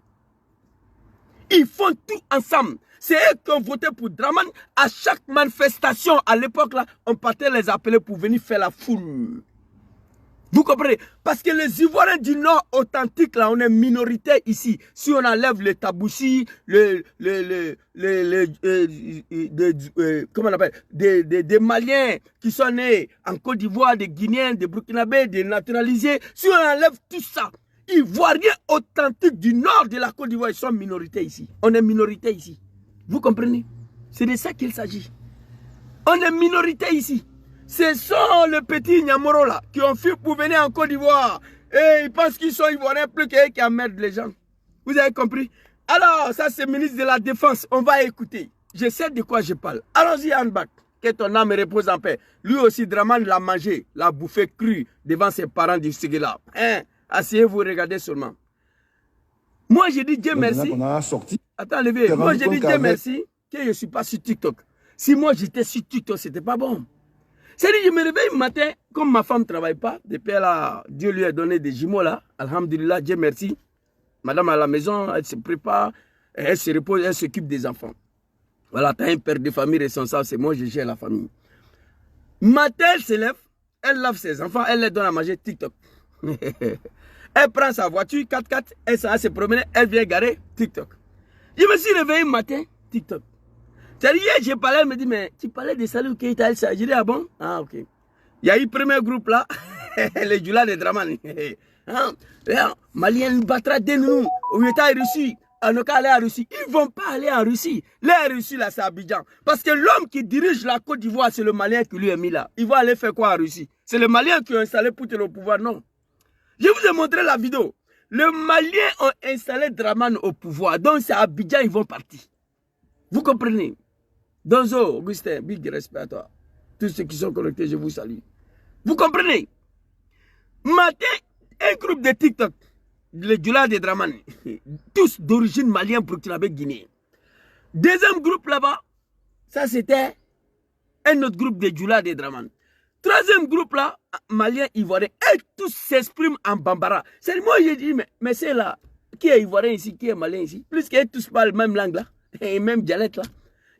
Ils font tout ensemble. C'est eux qui ont voté pour Draman. À chaque manifestation, à l'époque, là, on partait les appeler pour venir faire la foule. Vous comprenez? Parce que les Ivoiriens du Nord authentiques, là, on est minoritaire ici. Si on enlève les Taboussi, comment on appelle, des Maliens qui sont nés en Côte d'Ivoire, des Guinéens, des Burkinabés, des naturalisés, si on enlève tout ça, Ivoiriens authentiques du nord de la Côte d'Ivoire, ils sont minoritaires ici. On est minoritaire ici. Vous comprenez? C'est de ça qu'il s'agit. On est minoritaire ici. Ce sont les petits Nyamoro là qui ont fui pour venir en Côte d'Ivoire. Et ils pensent qu'ils sont Ivoiriens plus qu'eux qui emmerdent les gens. Vous avez compris? Alors, ça c'est le ministre de la Défense. On va écouter. Je sais de quoi je parle. Allons-y, Anbak. Que ton âme repose en paix. Lui aussi, Draman l'a mangé, l'a bouffé cru devant ses parents du Ségéla. Hein? Asseyez-vous, regardez seulement. Moi, j'ai dit Dieu merci. Attends, levez. Moi, j'ai dit Dieu merci que je ne suis pas sur TikTok. Si moi, j'étais sur TikTok, ce n'était pas bon. C'est-à-dire, je me réveille le matin, comme ma femme ne travaille pas, depuis Dieu lui a donné des jumeaux là. Alhamdulillah, Dieu merci. Madame à la maison, elle se prépare, elle se repose, elle s'occupe des enfants. Voilà, tu as un père de famille responsable, c'est moi, je gère la famille. Matin, elle se lève, elle lave ses enfants, elle les donne à manger TikTok. Elle prend sa voiture 4x4, elle s'en va se promener, elle vient garer TikTok. Je me suis réveillé le matin, TikTok. C'est-à-dire, hier, j'ai parlé, elle me dit, mais tu parlais de Salou Keita, elle s'agit, ah bon? Ah, ok. Il y a eu le premier groupe là, les Djoula de Draman. Malien battra des nous, au État Russie, à nos cas aller en Russie. Ils ne vont pas aller en Russie. Les Russie là, c'est Abidjan. Parce que l'homme qui dirige la Côte d'Ivoire, c'est le Malien qui lui a mis là. Il va aller faire quoi en Russie? C'est le Malien qui a installé Poutine au pouvoir, non? Je vous ai montré la vidéo. Les Maliens ont installé Draman au pouvoir. Donc c'est à Abidjan, ils vont partir. Vous comprenez? Donzo, Augustin, big respect à toi. Tous ceux qui sont connectés, je vous salue. Vous comprenez? Matin, un groupe de TikTok, les Djoula de Draman, tous d'origine malienne, burkinabé, guinéen. Deuxième groupe là-bas, ça c'était un autre groupe de Djoula de Draman. Troisième groupe là, malien, ivoirien, et tous s'expriment en bambara. C'est moi j'ai dit, mais c'est là, qui est ivoirien ici, qui est malien ici? Plus qu'ils tous parlent la même langue là, et même dialecte là.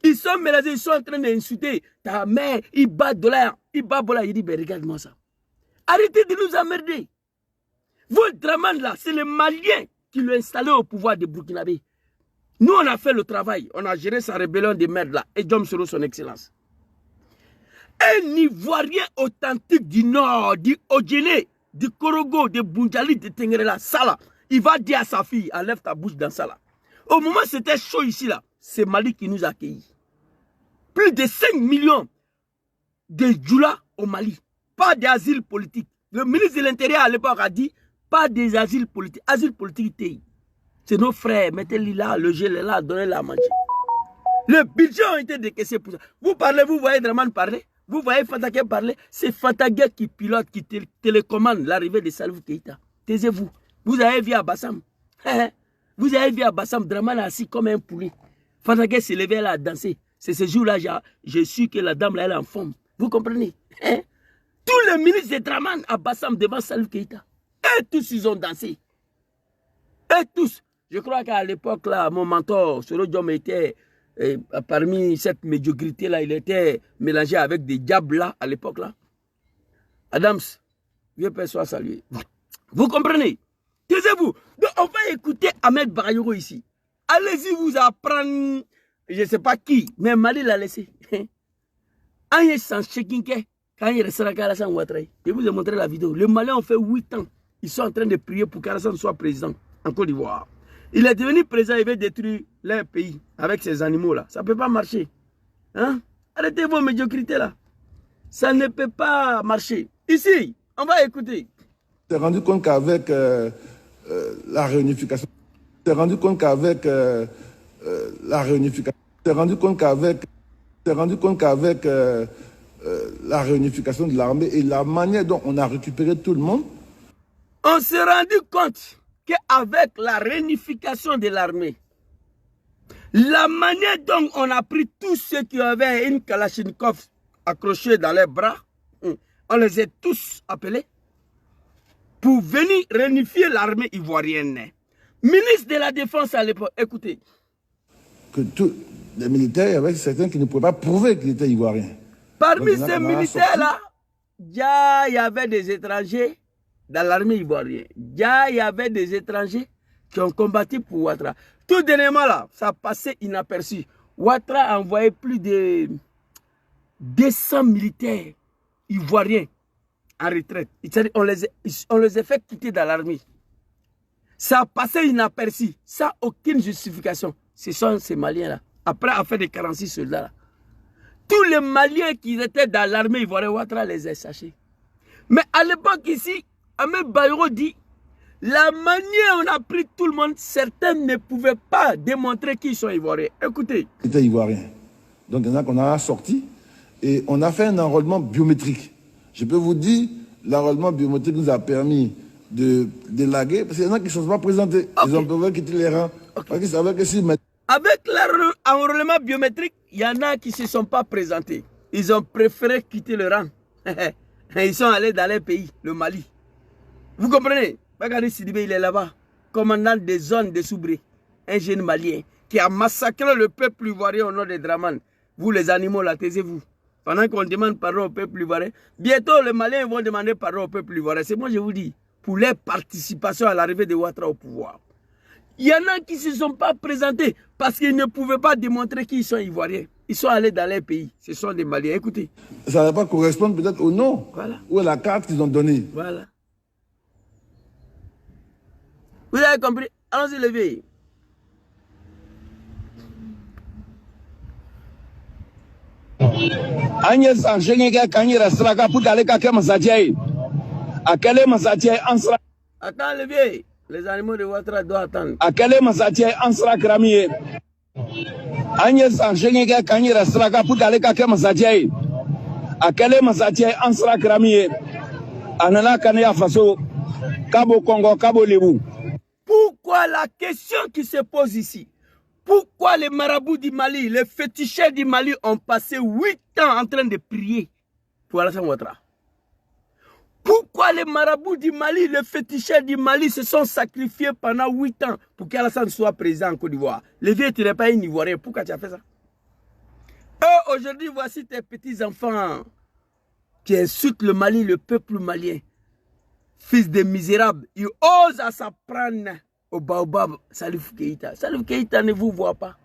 Ils sont mélangés, ils sont en train d'insulter ta mère, ils battent de l'air, ils battent de l'air. Il dit, ben regarde-moi ça. Arrêtez de nous emmerder. Votre Draman là, c'est les Maliens qui l'ont installé au pouvoir de Burkinabé. Nous, on a fait le travail, on a géré sa rébellion de merde là, et Diom Soro, son excellence. Un Ivoirien authentique du Nord, du Odjené, du Korogo, de Bunjali, de Tengerela, ça là, il va dire à sa fille, enlève ta bouche dans ça là. Au moment où c'était chaud ici là, c'est Mali qui nous a accueillis. Plus de 5 millions de Djoula au Mali. Pas d'asile politique. Le ministre de l'Intérieur à l'époque a dit, pas des asiles politiques. Asile politique, c'est nos frères, mettez-les là, le gel est là, donnez-les à manger. Le budget a été décaissé pour ça. Vous parlez, vous voyez Draman parler, vous voyez Fatagué parler, c'est Fatagué qui pilote, qui télécommande l'arrivée de Salif Keita. Taisez-vous. Vous avez vu à Bassam. Vous avez vu à Bassam, Draman assis comme un poulet. Fatagué s'est levé là à danser. C'est ce jour-là, j'ai su que la dame là, elle est en forme. Vous comprenez? Tous les ministres de Draman à Bassam devant Salif Keita. Et tous, ils ont dansé. Et tous. Je crois qu'à l'époque, là, mon mentor, Soro Diom était, parmi cette médiocrité-là, il était mélangé avec des diables là, à l'époque là. Adams, vieux père, soit salué. Vous comprenez? Taisez-vous. Donc, on va écouter Ahmed Bakayoko ici. Allez-y vous apprendre, je ne sais pas qui, mais Mali l'a laissé. Je vous ai montré la vidéo. Les Maliens ont fait 8 ans. Ils sont en train de prier pour qu'Alassane soit président en Côte d'Ivoire. Il est devenu président, il veut détruire leur pays avec ces animaux-là. Ça ne peut pas marcher. Hein? Arrêtez vos médiocrités là. Ça ne peut pas marcher. Ici, on va écouter. Tu t'es rendu compte qu'avec la réunification, tu t'es rendu compte qu'avec la réunification, tu t'es rendu compte qu'avec la réunification de l'armée et la manière dont on a récupéré tout le monde, on s'est rendu compte qu'avec la réunification de l'armée, la manière dont on a pris tous ceux qui avaient une Kalachnikov accrochée dans les bras, on les a tous appelés pour venir réunifier l'armée ivoirienne. Ministre de la Défense à l'époque, écoutez. Que tous les militaires, il y avait certains qui ne pouvaient pas prouver qu'ils étaient ivoiriens. Parmi ces militaires-là, il y avait des étrangers dans l'armée ivoirienne. Il y avait des étrangers qui ont combattu pour Ouattara. Tout dernièrement là, ça passait inaperçu. Ouattara a envoyé plus de 200 militaires ivoiriens en retraite. On les a fait quitter dans l'armée. Ça a passé inaperçu, sans aucune justification. Ce sont ces Maliens-là. Après affaire de 46 soldats-là. Tous les Maliens qui étaient dans l'armée ivoirienne, Ouattara les a sachés. Mais à l'époque ici, Ahmed Bayrou dit, la manière on a pris tout le monde, certains ne pouvaient pas démontrer qu'ils sont ivoiriens. Écoutez. Ils étaient ivoiriens. Donc il y en a qu'on a sorti et on a fait un enrôlement biométrique. Je peux vous dire, l'enrôlement biométrique nous a permis de laguer, parce qu'il y en a qui ne sont pas présentés. Okay. Ils ont pu quitter les rangs. Okay. Parce qu'ils savaient que si... Avec l'enrôlement biométrique, il y en a qui ne se sont pas présentés. Ils ont préféré quitter le rang. Ils sont allés dans leur pays, le Mali. Vous comprenez? Regardez Sidibé, il est là-bas. Commandant des zones de Soubré. Un jeune malien qui a massacré le peuple ivoirien au nom de Draman. Vous les animaux là, taisez-vous. Pendant qu'on demande pardon au peuple ivoirien, bientôt les Maliens vont demander pardon au peuple ivoirien. C'est moi je vous dis, pour leur participation à l'arrivée de Ouattara au pouvoir. Il y en a qui ne se sont pas présentés parce qu'ils ne pouvaient pas démontrer qu'ils sont ivoiriens. Ils sont allés dans leur pays. Ce sont des Maliens. Écoutez. Ça ne va pas correspondre peut-être au nom. Voilà. Ou à la carte qu'ils ont donnée. Voilà. Vous avez compris? Allons-y, levez. Agnès Angélique Kanyera Straka pour aller à Kamazadia. À quel Mazadia Ansra? Attends, levez. Les animaux de Ouattara doivent attendre. À quel Mazadia Ansra Kramier? Agnès Angélique Kanyera Straka pour aller à Kamazadia. À quel Mazadia Ansra Kramier? Anana Kanya Faso, Cabo Congo, Cabo Lebu. Pourquoi la question qui se pose ici? Pourquoi les marabouts du Mali, les féticheurs du Mali ont passé 8 ans en train de prier pour Alassane Ouattara? Pourquoi les marabouts du Mali, les féticheurs du Mali se sont sacrifiés pendant 8 ans pour qu'Alassane soit président en Côte d'Ivoire? Le vieux, tu n'es pas un Ivoirien. Pourquoi tu as fait ça? Aujourd'hui, voici tes petits-enfants qui insultent le Mali, le peuple malien. Fils de misérables, ils osent à s'apprendre au baobab Salif Keïta. Salif Keïta ne vous voit pas.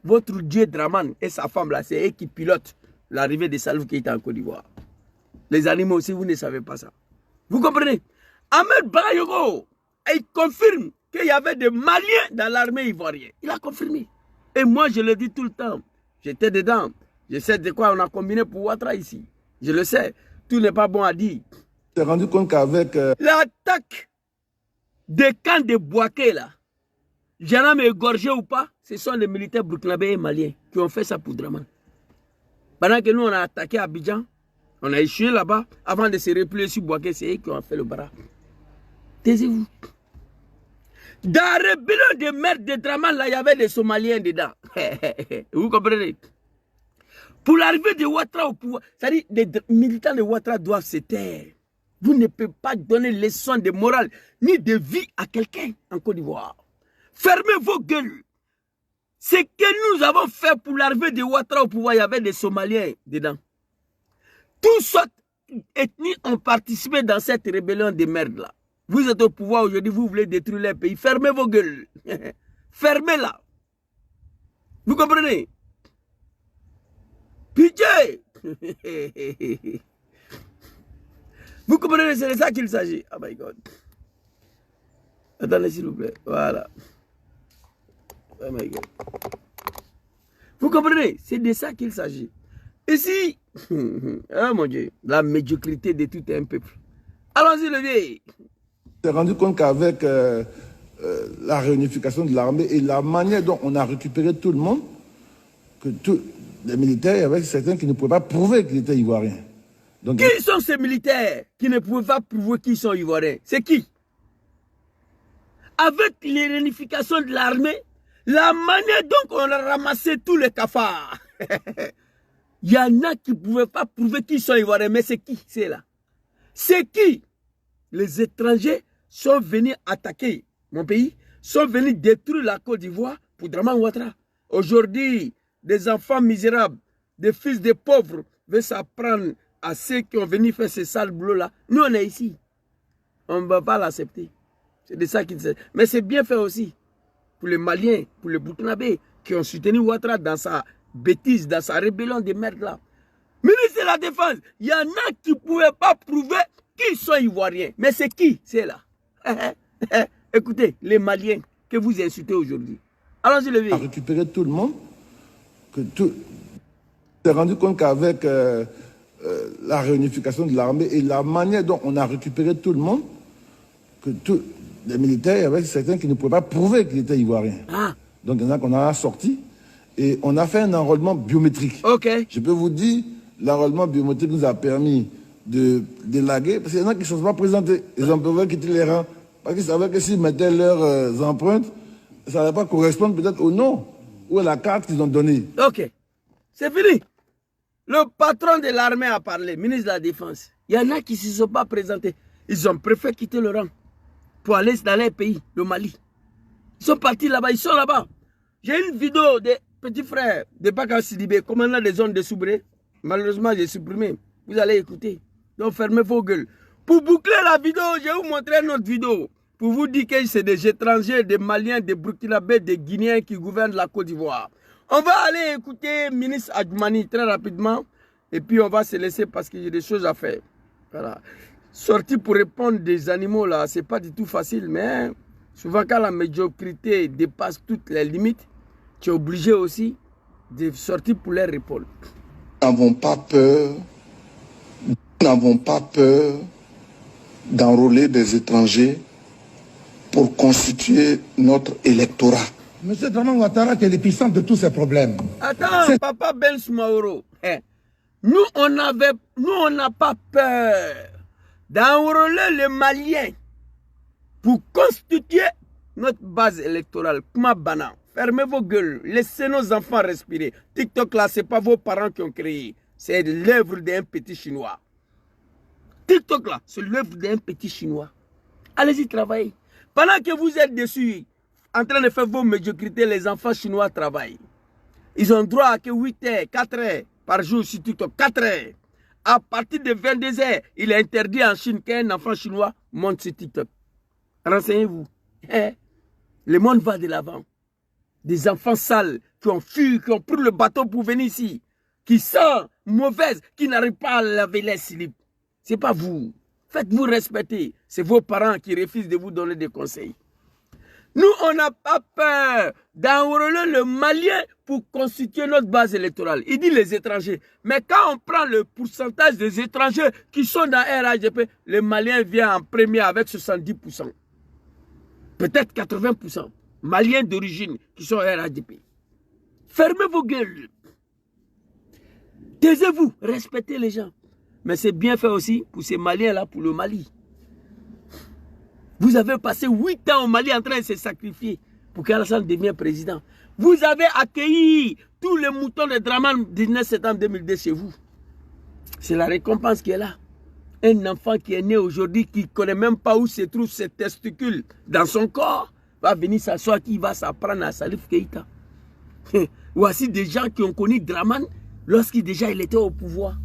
Votre dieu Draman et sa femme là, c'est eux qui pilotent l'arrivée de Salif Keïta en Côte d'Ivoire. Les animaux aussi, vous ne savez pas ça. Vous comprenez? Ahmed Bayogo, il confirme qu'il y avait des Maliens dans l'armée ivoirienne. Il a confirmé. Et moi, je le dis tout le temps. J'étais dedans. Je sais de quoi on a combiné pour Ouattara ici. Je le sais. Tout n'est pas bon à dire. Tu t'es rendu compte qu'avec... L'attaque des camps de Bouaké, là, j'en ai égorgé ou pas, ce sont les militaires burkinabés et maliens qui ont fait ça pour Draman. Pendant que nous, on a attaqué Abidjan, on a échoué là-bas, avant de se replier sur Bouaké, c'est eux qui ont fait le bras. Taisez-vous. Dans la rébellion de merde de Draman, là, il y avait des Somaliens dedans. Vous comprenez? Pour l'arrivée de Ouattara au pouvoir, c'est-à-dire les militants de Ouattara doivent se taire. Vous ne pouvez pas donner leçon de morale ni de vie à quelqu'un en Côte d'Ivoire. Fermez vos gueules. Ce que nous avons fait pour l'arrivée de Ouattara au pouvoir, il y avait des Somaliens dedans. Toutes sortes d'ethnies ont participé dans cette rébellion de merde là. Vous êtes au pouvoir aujourd'hui, vous voulez détruire les pays. Fermez vos gueules. Fermez-la. Vous comprenez? Pitié. Vous comprenez, c'est de ça qu'il s'agit. Oh my God. Attendez s'il vous plaît. Voilà. Oh my God. Vous comprenez, c'est de ça qu'il s'agit. Ici, oh mon Dieu, la médiocrité de tout un peuple. Allons-y, le vieil. On s'est rendu compte qu'avec la réunification de l'armée et la manière dont on a récupéré tout le monde, que tous les militaires, il y avait certains qui ne pouvaient pas prouver qu'ils étaient ivoiriens. Donc, qui sont ces militaires qui ne pouvaient pas prouver qu'ils sont ivoiriens? C'est qui? Avec les réunifications de l'armée, la manière dont on a ramassé tous les cafards, il y en a qui ne pouvaient pas prouver qu'ils sont ivoiriens. Mais c'est qui? C'est là. C'est qui? Les étrangers sont venus attaquer mon pays, sont venus détruire la Côte d'Ivoire pour Dramane Ouattara. Aujourd'hui, des enfants misérables, des fils de pauvres veulent s'apprendre à ceux qui ont venu faire ce sale boulot-là. Nous, on est ici. On ne va pas l'accepter. C'est de ça qu'il s'agit. Mais c'est bien fait aussi pour les Maliens, pour les Burkinabés qui ont soutenu Ouattara dans sa bêtise, dans sa rébellion de merde là. Ministre de la Défense, il y en a qui ne pouvaient pas prouver qu'ils sont ivoiriens. Mais c'est qui? C'est là. Écoutez, les Maliens que vous insultez aujourd'hui. Allons-y, le vieux. On a récupéré tout le monde. On s'est rendu compte qu'avec la réunification de l'armée et la manière dont on a récupéré tout le monde, que tous les militaires, il y avait certains qui ne pouvaient pas prouver qu'ils étaient ivoiriens. Ah. Donc il y en a qu'on a sorti et on a fait un enrôlement biométrique. Ok. Je peux vous dire, l'enrôlement biométrique nous a permis de délaguer, parce qu'il y en a qui ne sont pas présentés. Ils ont pu quitter les rangs parce qu'ils savaient que s'ils mettaient leurs empreintes, ça n'allait pas correspondre peut-être au nom ou à la carte qu'ils ont donnée. Ok. C'est fini. Le patron de l'armée a parlé, ministre de la Défense. Il y en a qui ne se sont pas présentés. Ils ont préféré quitter le rang pour aller dans leur pays, le Mali. Ils sont partis là-bas, ils sont là-bas. J'ai une vidéo des petits frères de Bakar Sidibé, commandant des zones de Soubré. Malheureusement, j'ai supprimé. Vous allez écouter. Donc fermez vos gueules. Pour boucler la vidéo, je vais vous montrer une autre vidéo. Pour vous dire que c'est des étrangers, des Maliens, des Burkinabés, des Guinéens qui gouvernent la Côte d'Ivoire. On va aller écouter ministre Adjoumani très rapidement. Et puis on va se laisser parce qu'il y a des choses à faire. Voilà. Sortir pour répondre des animaux là, c'est pas du tout facile. Mais souvent quand la médiocrité dépasse toutes les limites, tu es obligé aussi de sortir pour les répondre. Nous n'avons pas peur. Nous n'avons pas peur d'enrôler des étrangers pour constituer notre électorat. Monsieur Dramane Ouattara est l'épicentre de tous ces problèmes. Attends, papa Ben Soumaoro. Nous, on n'a pas peur d'enrôler les Maliens pour constituer notre base électorale. Kumabana, fermez vos gueules, laissez nos enfants respirer. TikTok là, ce n'est pas vos parents qui ont créé. C'est l'œuvre d'un petit Chinois. TikTok là, c'est l'œuvre d'un petit Chinois. Allez-y travailler. Pendant que vous êtes dessus, en train de faire vos médiocrités, les enfants chinois travaillent. Ils ont droit à que 8 heures, 4 heures par jour sur TikTok. 4 heures. À partir de 22 heures, il est interdit en Chine qu'un enfant chinois monte sur TikTok. Renseignez-vous. Le monde va de l'avant. Des enfants sales qui ont fui, qui ont pris le bateau pour venir ici, qui sont mauvaises, qui n'arrivent pas à laver les slips. Ce n'est pas vous. Faites-vous respecter. C'est vos parents qui refusent de vous donner des conseils. Nous, on n'a pas peur d'enrôler le Malien pour constituer notre base électorale. Il dit les étrangers. Mais quand on prend le pourcentage des étrangers qui sont dans RHDP, le Malien vient en premier avec 70%. Peut-être 80%. Maliens d'origine qui sont RHDP. Fermez vos gueules. Taisez-vous, respectez les gens. Mais c'est bien fait aussi pour ces Maliens-là, pour le Mali. Vous avez passé 8 ans au Mali en train de se sacrifier pour qu'Alassane devienne président. Vous avez accueilli tous les moutons de Dramane 19 septembre 2002 chez vous. C'est la récompense qui est là. Un enfant qui est né aujourd'hui, qui ne connaît même pas où se trouvent ses testicules dans son corps, va venir s'asseoir, qui va s'apprendre à Salif Keïta. Voici des gens qui ont connu Dramane lorsqu'il déjà il était au pouvoir.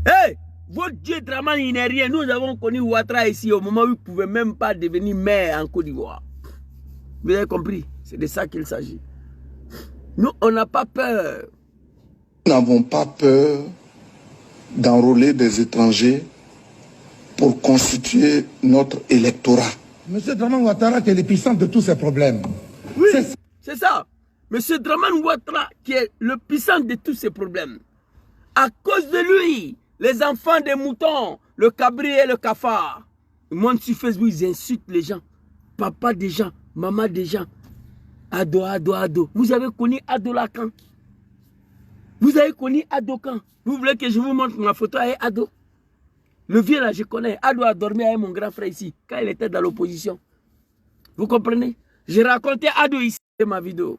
Hey, votre Dieu Dramane, il n'est rien. Nous avons connu Ouattara ici au moment où il ne pouvait même pas devenir maire en Côte d'Ivoire. Vous avez compris? C'est de ça qu'il s'agit. Nous, on n'a pas peur. Nous n'avons pas peur d'enrôler des étrangers pour constituer notre électorat. M. Draman Ouattara est l'épicentre de tous ces problèmes. Oui, c'est ça. M. Draman Ouattara qui est le puissant de tous ces problèmes. À cause de lui, les enfants des moutons, le cabri et le cafard, ils montent sur Facebook, ils insultent les gens. Papa des gens, maman des gens. Ado, ado, ado. Vous avez connu Ado Lacan? Vous avez connu Ado quand? Vous voulez que je vous montre ma photo avec Ado? Le vieux là, je connais. Ado a dormi avec mon grand frère ici, quand il était dans l'opposition. Vous comprenez? J'ai raconté Ado ici dans ma vidéo.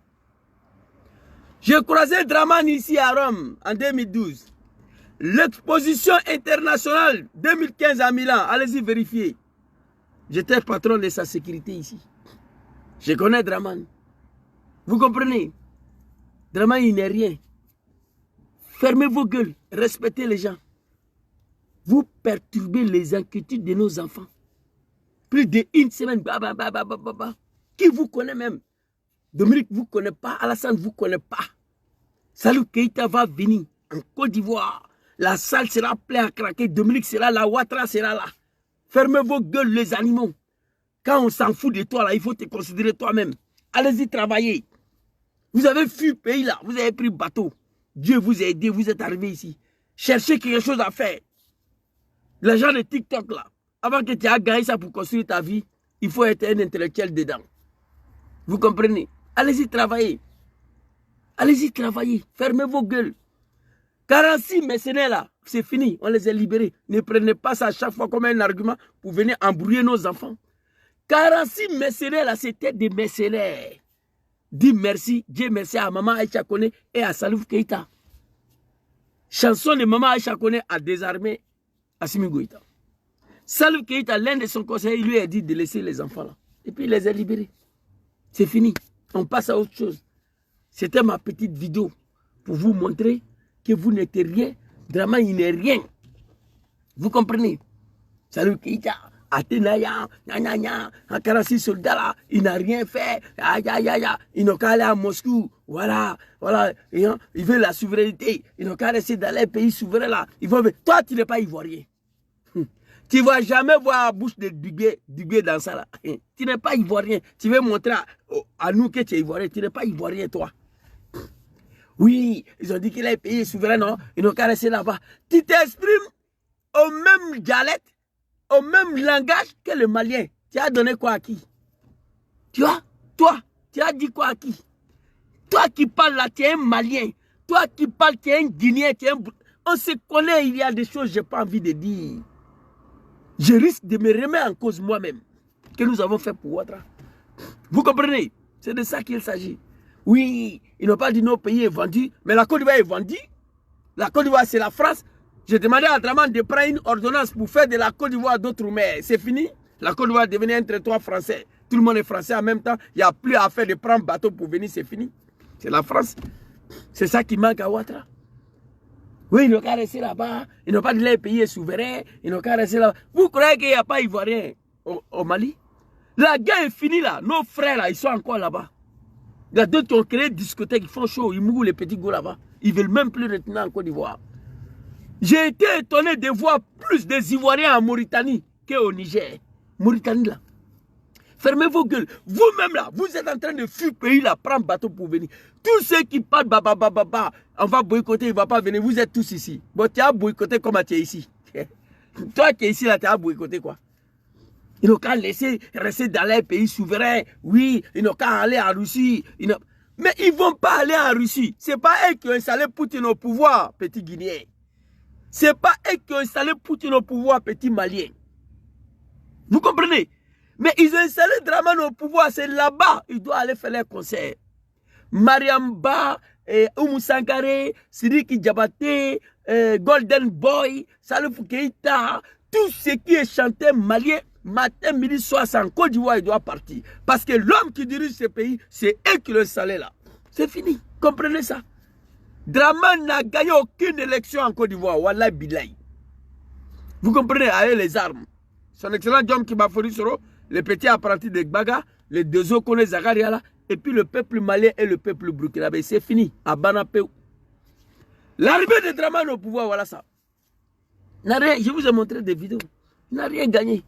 J'ai croisé Draman ici à Rome en 2012. L'exposition internationale 2015 à Milan, allez-y vérifier. J'étais patron de sa sécurité ici. Je connais Draman. Vous comprenez? Draman, il n'est rien. Fermez vos gueules, respectez les gens. Vous perturbez les inquiétudes de nos enfants. Plus d'une semaine, qui vous connaît même? Dominique vous connaît pas, Alassane vous connaît pas. Salou Keïta va venir en Côte d'Ivoire. La salle sera pleine à craquer, Dominique sera là, Ouattara sera là. Fermez vos gueules les animaux. Quand on s'en fout de toi là, il faut te considérer toi-même. Allez-y travailler. Vous avez fui le pays là, vous avez pris bateau. Dieu vous a aidé, vous êtes arrivé ici. Cherchez quelque chose à faire. L'argent de TikTok là, avant que tu aies gagné ça pour construire ta vie, il faut être un intellectuel dedans. Vous comprenez? Allez-y travailler. Allez-y travailler. Fermez vos gueules. 46 mercenaires là, c'est fini, on les a libérés. Ne prenez pas ça à chaque fois comme un argument pour venir embrouiller nos enfants. 46 mercenaires là, c'était des mercenaires. Dis merci, Dieu merci à Maman Aïcha Kone et à Salif Keïta. Chanson de Maman Aïcha Kone a désarmé Assimi Goïta. Salif Keïta, l'un de son conseillers, lui a dit de laisser les enfants là. Et puis il les a libérés. C'est fini. On passe à autre chose. C'était ma petite vidéo pour vous montrer que vous n'êtes rien. Draman, il n'est rien. Vous comprenez? Salif Keïta. Athénaïa, un 46 soldats là, il n'a rien fait, ils n'ont qu'à aller à Moscou, voilà, ils veulent la souveraineté, ils n'ont qu'à rester dans les pays souverains là, toi tu n'es pas ivoirien, tu ne vas jamais voir la bouche de Duguay dans ça là, tu n'es pas ivoirien, tu veux montrer à nous que tu es ivoirien, tu n'es pas ivoirien toi. Oui, ils ont dit que les pays souverains, non, ils n'ont qu'à rester là-bas, tu t'exprimes au même dialecte, au même langage que le Malien. Tu as donné quoi à qui? Tu vois? Toi, tu as dit quoi à qui? Toi qui parles là, tu es un Malien. Toi qui parles, tu es un Guinéen. On se connaît, il y a des choses que je n'ai pas envie de dire. Je risque de me remettre en cause moi-même. Que nous avons fait pour Ouattara. Vous comprenez? C'est de ça qu'il s'agit. Oui, ils n'ont pas dit nos pays est vendu, mais la Côte d'Ivoire est vendue. La Côte d'Ivoire, c'est la France. J'ai demandé à Draman de prendre une ordonnance pour faire de la Côte d'Ivoire d'autres mers. C'est fini. La Côte d'Ivoire est devenue un territoire français. Tout le monde est français en même temps. Il n'y a plus à faire de prendre bateau pour venir, c'est fini. C'est la France. C'est ça qui manque à Ouattara. Oui, ils n'ont qu'à rester là-bas. Ils n'ont pas dit les pays est souverain. Ils n'ont qu'à rester là-bas. Vous croyez qu'il n'y a pas Ivoirien au Mali? La guerre est finie là. Nos frères là, ils sont encore là-bas. Il y a d'autres qui ont créé des discothèques, ils font chaud, ils mourent les petits gars là-bas. Ils ne veulent même plus retenir en Côte d'Ivoire. J'ai été étonné de voir plus des Ivoiriens en Mauritanie qu'au Niger. Mauritanie là. Fermez vos gueules. Vous-même là, vous êtes en train de fuir le pays là, prendre bateau pour venir. Tous ceux qui parlent, on va boycotter, il ne va pas venir. Vous êtes tous ici. Bon, tu as boycotté comme tu es ici. Toi qui es ici là, tu as boycotté quoi? Ils n'ont qu'à laisser rester dans les pays souverains. Oui, ils n'ont qu'à aller en Russie. Mais ils ne vont pas aller en Russie. Ce n'est pas eux qui ont installé Poutine au pouvoir, petit Guinéen. Ce n'est pas eux qui ont installé Poutine au pouvoir, petit Malien. Vous comprenez? Mais ils ont installé Draman au pouvoir, c'est là-bas. Ils doivent aller faire les concerts. Mariam Ba, Oumou Sankare, Sidiki Diabaté, Golden Boy, Salif Keïta, tout ce qui est chanté malien, matin, midi, soir, en Côte d'Ivoire, il doit partir. Parce que l'homme qui dirige ce pays, c'est eux qui l'ont installé là. C'est fini. Comprenez ça? Draman n'a gagné aucune élection en Côte d'Ivoire. Wallah Bilaï. Vous comprenez, avec les armes. Son excellent Djom Kibafori Soro, le petit apprenti de Gbaga, les deux autres connaissent Zagaria là, et puis le peuple malien et le peuple burkinabé. C'est fini. À Banapéou. L'arrivée de Dramane au pouvoir, voilà ça. Je vous ai montré des vidéos. Il n'a rien gagné.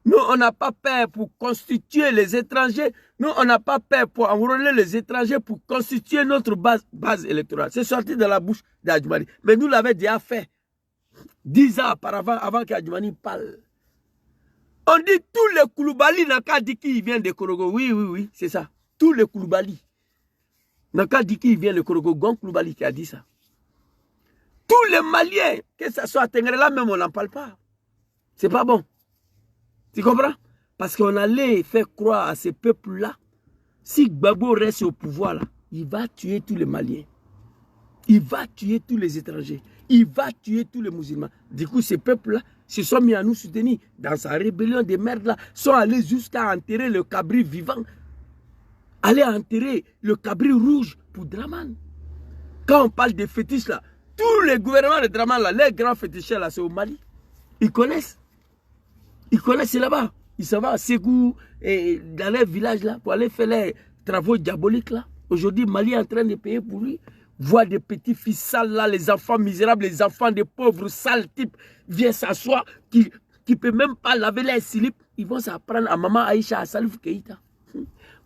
Nous, on n'a pas peur pour constituer les étrangers. Nous, on n'a pas peur pour enrôler les étrangers pour constituer notre base électorale. C'est sorti de la bouche d'Adjoumani. Mais nous l'avons déjà fait 10 ans auparavant, avant qu'Adjoumani parle. On dit tous les Koulibaly Nakadiki viennent de Korogo. Oui, c'est ça. Tous les Koulibaly Nakadiki viennent de Korogo. Gon Koulibaly qui a dit ça. Tous les Maliens, que ce soit à Tengrela, même on n'en parle pas. C'est pas bon. Tu comprends? Parce qu'on allait faire croire à ces peuples-là, si Gbagbo reste au pouvoir, là, il va tuer tous les Maliens. Il va tuer tous les étrangers. Il va tuer tous les musulmans. Du coup, ces peuples-là se sont mis à nous soutenir. Dans sa rébellion de merde, là, sont allés jusqu'à enterrer le cabri vivant. Aller enterrer le cabri rouge pour Dramane. Quand on parle des fétiches, là, tous les gouvernements de Dramane, là, les grands féticheurs, là, c'est au Mali. Ils connaissent. Ils connaissent là-bas. Ils s'en vont à Ségou et dans les villages là pour aller faire les travaux diaboliques là. Aujourd'hui, Mali est en train de payer pour lui. Voir des petits fils sales là, les enfants misérables, les enfants des pauvres sales types viennent s'asseoir, qui ne peuvent même pas laver les slips. Ils vont s'apprendre à maman Aïcha, à Salif Keïta.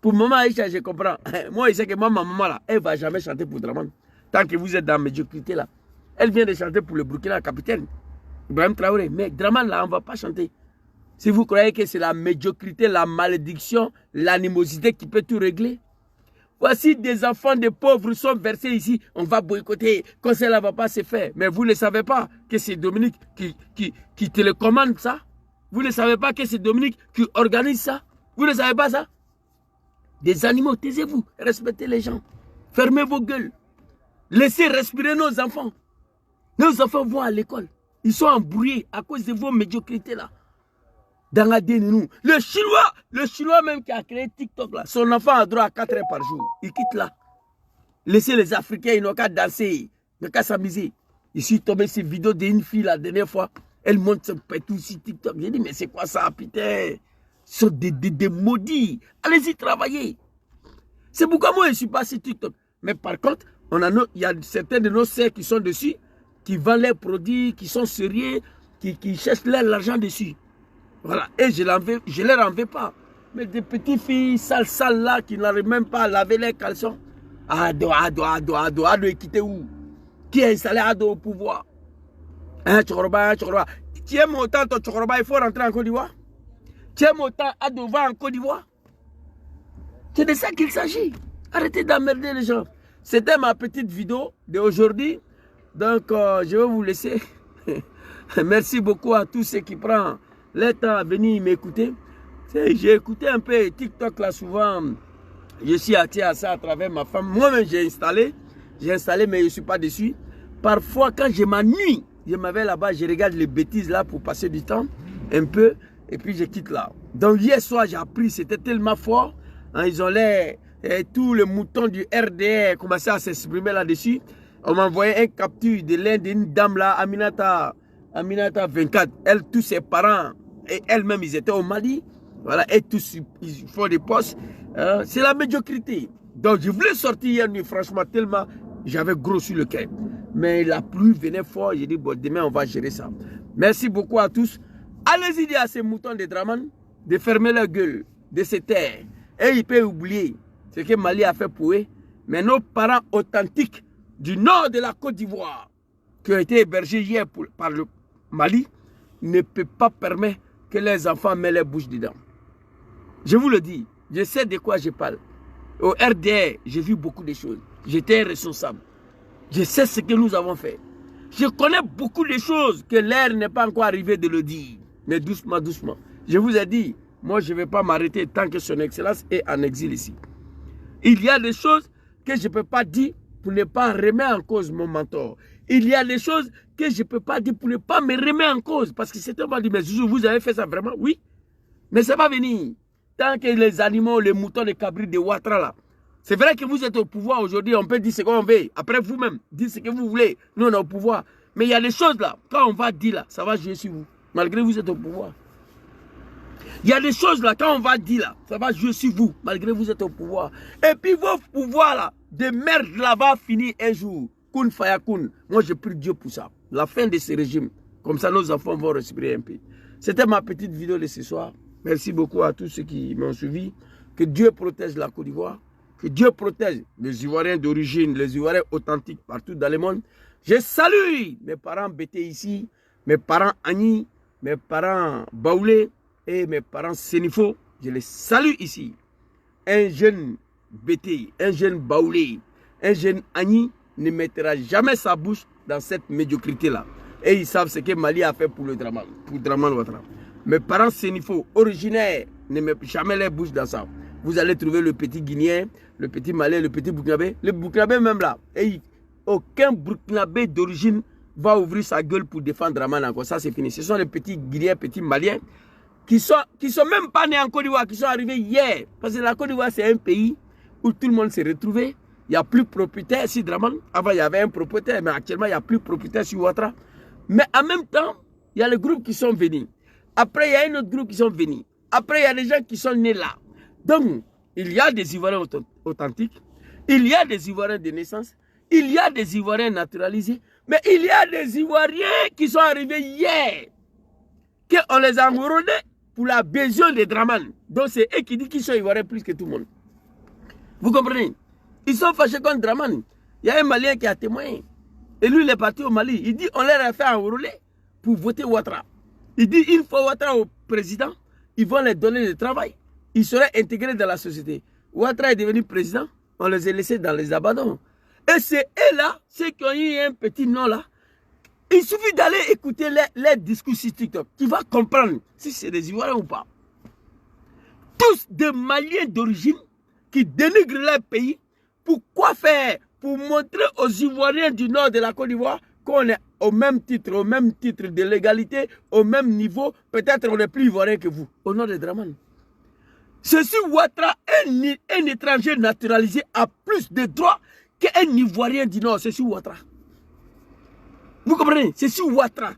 Pour maman Aïcha, je comprends. Moi, je sais que ma maman là, elle ne va jamais chanter pour Dramane. Tant que vous êtes dans la médiocrité là. Elle vient de chanter pour le Burkina, capitaine Ibrahim Traoré. Mais Dramane là, on ne va pas chanter. Si vous croyez que c'est la médiocrité, la malédiction, l'animosité qui peut tout régler. Voici des enfants de pauvres sont versés ici. On va boycotter. Quand cela ne va pas se faire. Mais vous ne savez pas que c'est Dominique qui télécommande ça. Vous ne savez pas que c'est Dominique qui organise ça. Vous ne savez pas ça. Des animaux, taisez-vous. Respectez les gens. Fermez vos gueules. Laissez respirer nos enfants. Nos enfants vont à l'école. Ils sont embrouillés à cause de vos médiocrités là. Dans la nous. Le Chinois même qui a créé TikTok là, son enfant a droit à 4 heures par jour. Il quitte là. Laissez les Africains, ils n'ont qu'à danser, ils n'ont qu'à s'amuser. Je suis tombé sur une vidéo d'une fille la dernière fois. Elle monte son pétou sur TikTok. J'ai dit, mais c'est quoi ça, putain? Ce sont des maudits. Allez-y travailler. C'est pourquoi moi je ne suis pas sur TikTok. Mais par contre, il y a certains de nos sœurs qui sont dessus, qui vendent leurs produits, qui sont sérieux, qui cherchent l'argent dessus. Voilà, et je ne leur en veux pas. Mais des petites filles sales là qui n'arrivent même pas à laver les caleçons. Ado, est quitté où? Qui a installé Ado au pouvoir? Hein, Tchokoroba. Tu aimes autant ton Tchokoroba, il faut rentrer en Côte d'Ivoire? Tu aimes autant Ado va en Côte d'Ivoire? C'est de ça qu'il s'agit. Arrêtez d'emmerder les gens. C'était ma petite vidéo d'aujourd'hui. Donc, je vais vous laisser. Merci beaucoup à tous ceux qui prennent le temps à venir m'écouter. J'ai écouté un peu TikTok là souvent. Je suis attiré à ça à travers ma femme. Moi-même j'ai installé mais je ne suis pas dessus. Parfois quand je m'ennuie, je m'avais là-bas, je regarde les bêtises là pour passer du temps un peu et puis je quitte là. Donc hier soir j'ai appris, c'était tellement fort. Hein, ils ont tous les moutons du RDR commençaient à s'exprimer là-dessus. On m'a envoyé un capture de l'un d'une dame là, Aminata 24. Elle, tous ses parents et elle-même, ils étaient au Mali. Voilà, et tous, ils font des postes. C'est la médiocrité. Donc, je voulais sortir hier nuit, franchement, tellement j'avais gros sur le cœur. Mais la pluie venait fort. J'ai dit, bon, demain, on va gérer ça. Merci beaucoup à tous. Allez-y dire à ces moutons de Dramane de fermer leur gueule, de se taire. Et ils peuvent oublier ce que Mali a fait pour eux. Mais nos parents authentiques du nord de la Côte d'Ivoire, qui ont été hébergés hier par le Mali, ne peuvent pas permettre que les enfants mettent les bouches dedans. Je vous le dis, je sais de quoi je parle. Au RDR, j'ai vu beaucoup de choses. J'étais responsable. Je sais ce que nous avons fait. Je connais beaucoup de choses que l'air n'est pas encore arrivé de le dire. Mais doucement, doucement. Je vous ai dit, moi je ne vais pas m'arrêter tant que son excellence est en exil ici. Il y a des choses que je ne peux pas dire pour ne pas remettre en cause mon mentor. Il y a des choses que je ne peux pas dire pour ne pas me remettre en cause. Parce que certains vont dire, mais Zouzou, vous avez fait ça vraiment? Oui. Mais ça va venir. Tant que les animaux, les moutons, les cabris de Ouattara là. C'est vrai que vous êtes au pouvoir aujourd'hui, on peut dire ce qu'on veut. Après vous-même, dites ce que vous voulez. Nous, on est au pouvoir. Mais il y a des choses là, quand on va dire là, ça va jouer sur vous. Malgré que vous êtes au pouvoir. Il y a des choses là, quand on va dire là, ça va jouer sur vous, malgré que vous êtes au pouvoir. Et puis vos pouvoirs là, de merde là, va finir un jour. Kun fayakun. Moi, je prie Dieu pour ça. La fin de ce régime. Comme ça, nos enfants vont respirer un peu. C'était ma petite vidéo de ce soir. Merci beaucoup à tous ceux qui m'ont suivi. Que Dieu protège la Côte d'Ivoire. Que Dieu protège les Ivoiriens d'origine, les Ivoiriens authentiques partout dans le monde. Je salue mes parents Bété ici, mes parents Agni, mes parents Baoulé et mes parents Sénifo. Je les salue ici. Un jeune Bété, un jeune Baoulé, un jeune Agni ne mettra jamais sa bouche dans cette médiocrité-là. Et ils savent ce que Mali a fait pour le Draman, pour Draman Ouattara. Mes parents Sénifo, originaires, ne mettent jamais les bouches dans ça. Vous allez trouver le petit Guinéen, le petit Malais, le petit Burkinabé. Le Burkinabé même là. Et aucun Burkinabé d'origine va ouvrir sa gueule pour défendre Draman encore. Ça c'est fini. Ce sont les petits Guinéens, petits Maliens qui sont même pas nés en Côte d'Ivoire, qui sont arrivés hier. Parce que la Côte d'Ivoire c'est un pays où tout le monde s'est retrouvé. Il n'y a plus de propriétaire sur Draman. Avant il y avait un propriétaire, mais actuellement il n'y a plus de propriétaire sur Ouattara. Mais en même temps, il y a les groupes qui sont venus. Après il y a un autre groupe qui sont venus. Après il y a des gens qui sont nés là. Donc, il y a des Ivoiriens authentiques, il y a des Ivoiriens de naissance, il y a des Ivoiriens naturalisés, mais il y a des Ivoiriens qui sont arrivés hier, qu'on les a enrôlés pour la besoin des Draman. Donc c'est eux qui disent qu'ils sont Ivoiriens plus que tout le monde. Vous comprenez? Ils sont fâchés contre Draman. Il y a un Malien qui a témoigné. Et lui, il est parti au Mali. Il dit on leur a fait enrôler pour voter Ouattara. Il dit une fois Ouattara au président, ils vont leur donner du travail. Ils seraient intégrés dans la société. Ouattara est devenu président, on les a laissés dans les abandons. Et c'est eux là, ceux qui ont eu un petit nom là. Il suffit d'aller écouter les discours sur TikTok. Tu vas comprendre si c'est des Ivoiriens ou pas. Tous des Maliens d'origine qui dénigrent leur pays. Pourquoi faire? Pour montrer aux Ivoiriens du nord de la Côte d'Ivoire qu'on est au même titre de l'égalité, au même niveau. Peut-être on est plus Ivoirien que vous, au nom de Draman. Ceci, Ouattara, un étranger naturalisé a plus de droits qu'un Ivoirien du Nord. C'est sur Ouattara. Vous comprenez? C'est sur Ouattara.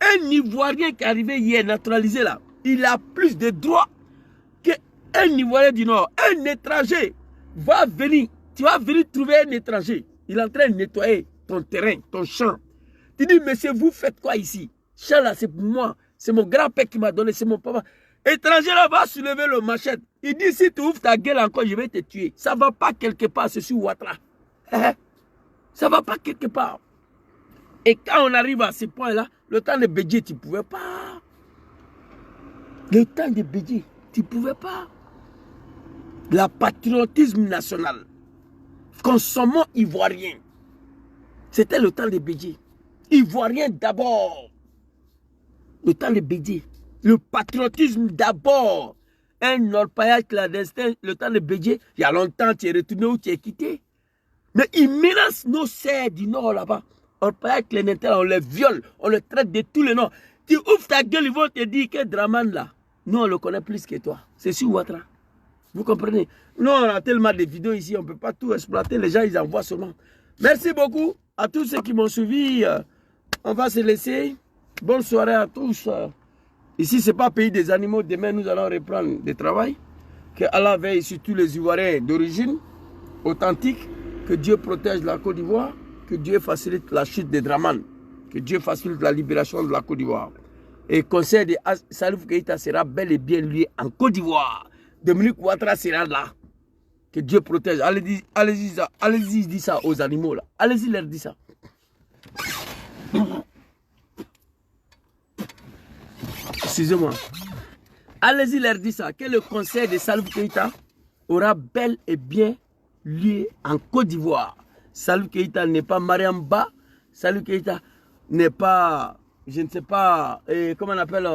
Un Ivoirien qui est arrivé hier naturalisé là, il a plus de droits qu'un Ivoirien du Nord. Un étranger va venir. Tu vas venir trouver un étranger. Il est en train de nettoyer ton terrain, ton champ. Tu dis, monsieur, vous faites quoi ici? Champ là, c'est pour moi. C'est mon grand-père qui m'a donné, c'est mon papa. Étranger là va soulever le machette. Il dit si tu ouvres ta gueule encore, je vais te tuer. Ça ne va pas quelque part, c'est sur Ouattara. Ça ne va pas quelque part. Et quand on arrive à ce point-là, le temps de Bédié, tu ne pouvais pas. Le temps de Bédié, tu ne pouvais pas. Le patriotisme national. Consommons ivoirien. C'était le temps de Bédié. Ivoirien d'abord. Le temps de Bédié. Le patriotisme d'abord. Un orpaillage clandestin, le temps de Bédié, il y a longtemps, tu es retourné où tu es quitté. Mais ils menacent nos serfs du Nord là-bas. Orpaillage clandestin, on les viole, on les traite de tous les noms. Tu ouvres ta gueule, ils vont te dire que Draman là, nous on le connaît plus que toi. C'est sur Ouattara. Vous comprenez? Nous on a tellement de vidéos ici, on ne peut pas tout exploiter. Les gens ils envoient seulement. Merci beaucoup à tous ceux qui m'ont suivi. On va se laisser. Bonne soirée à tous. Ici, ce n'est pas pays des animaux. Demain, nous allons reprendre le travail. Que Allah veille sur tous les Ivoiriens d'origine authentique. Que Dieu protège la Côte d'Ivoire. Que Dieu facilite la chute des Draman. Que Dieu facilite la libération de la Côte d'Ivoire. Et le conseil de Salif Keïta sera bel et bien lié en Côte d'Ivoire. Dominique Ouattara sera là. Que Dieu protège. Allez-y, dis ça aux animaux là. Allez-y, leur dis ça. Excusez-moi. Allez-y leur dire ça, que le conseil de Salif Keïta aura bel et bien lieu en Côte d'Ivoire. Salif Keïta n'est pas Mariam Ba, Salif Keïta n'est pas, je ne sais pas, comment on appelle,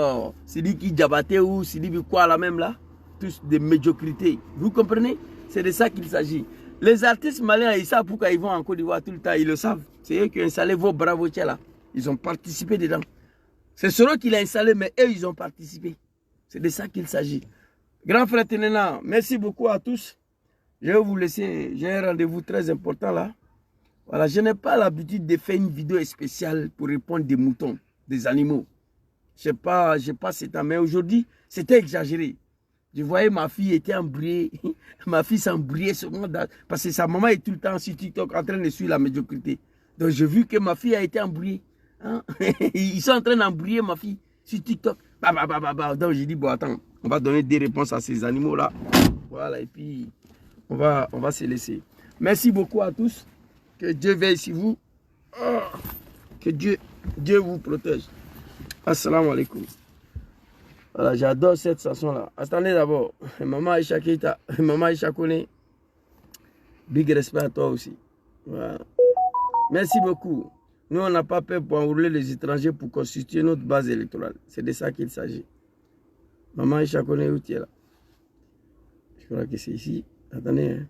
Sidiki Diabaté ou Sidiki quoi là même là, tous des médiocrités. Vous comprenez? C'est de ça qu'il s'agit. Les artistes maliens, ils savent pourquoi ils vont en Côte d'Ivoire tout le temps, ils le savent. C'est eux qui ont installé vos bravos là. Ils ont participé dedans. C'est celui qui l'a installé, mais eux, ils ont participé. C'est de ça qu'il s'agit. Grand frère Ténéna, merci beaucoup à tous. Je vais vous laisser. J'ai un rendez-vous très important là. Voilà, je n'ai pas l'habitude de faire une vidéo spéciale pour répondre des moutons, des animaux. Je n'ai pas ce temps. Mais aujourd'hui, c'était exagéré. Je voyais ma fille était embrouillée. Ma fille s'embrouillait seulement parce que sa maman est tout le temps sur TikTok en train de suivre la médiocrité. Donc j'ai vu que ma fille a été embrouillée. Hein? Ils sont en train d'embrouiller ma fille sur TikTok. Donc j'ai dit, bon attends, on va donner des réponses à ces animaux-là. Voilà, et puis on va se laisser. Merci beaucoup à tous. Que Dieu veille sur vous. Oh, que Dieu vous protège. Assalamu alaikum. Voilà, j'adore cette chanson-là. Attendez d'abord. Maman Aïcha Keita, Maman Aïcha Kone. Big respect à toi aussi. Voilà. Merci beaucoup. Nous, on n'a pas peur pour enrouler les étrangers pour constituer notre base électorale. C'est de ça qu'il s'agit. Maman Aïcha Kone, où tu es là? Je crois que c'est ici. Attendez. Hein.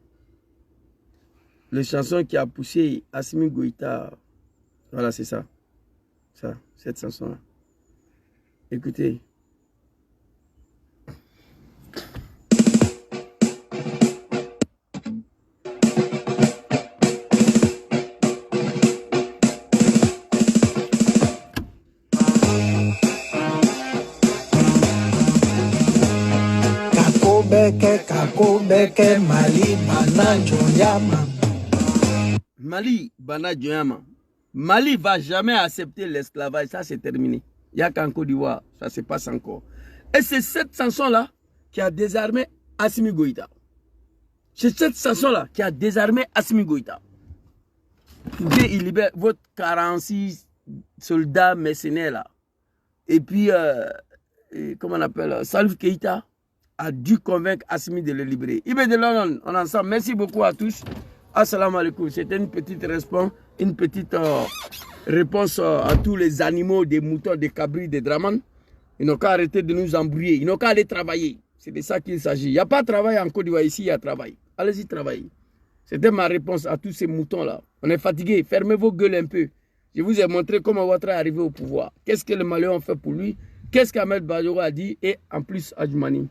Le chanson qui a poussé Assimi Goïta. Voilà, c'est ça. Ça, cette chanson-là. Écoutez. Kakobeke Mali Bana Djoyama. Mali Bana Djoyama. Mali va jamais accepter l'esclavage, ça c'est terminé. Il n'y a qu'en Côte d'Ivoire, ça se passe encore. Et c'est cette chanson-là qui a désarmé Assimi Goïta. C'est cette chanson-là qui a désarmé Assimi Goïta. Il libère votre 46 soldats mercenaires là. Et puis, comment on appelle, Salif Keïta a dû convaincre Assimi de le libérer. Ibé de London, on est ensemble. Merci beaucoup à tous. Assalamu alaikum. C'était une petite réponse à tous les animaux, des moutons, des cabris, des dramans. Ils n'ont qu'à arrêter de nous embrouiller. Ils n'ont qu'à aller travailler. C'est de ça qu'il s'agit. Il n'y a pas de travail en Côte d'Ivoire. Ici, il y a travail. Allez-y travailler. C'était ma réponse à tous ces moutons-là. On est fatigué. Fermez vos gueules un peu. Je vous ai montré comment Ouattara est arrivé au pouvoir. Qu'est-ce que les Maliens ont fait pour lui? Qu'est-ce qu'Ahmed Badjogo a dit? Et en plus, Adjoumani.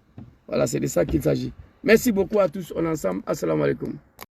Voilà, c'est de ça qu'il s'agit. Merci beaucoup à tous. On est ensemble. Assalamu alaikum.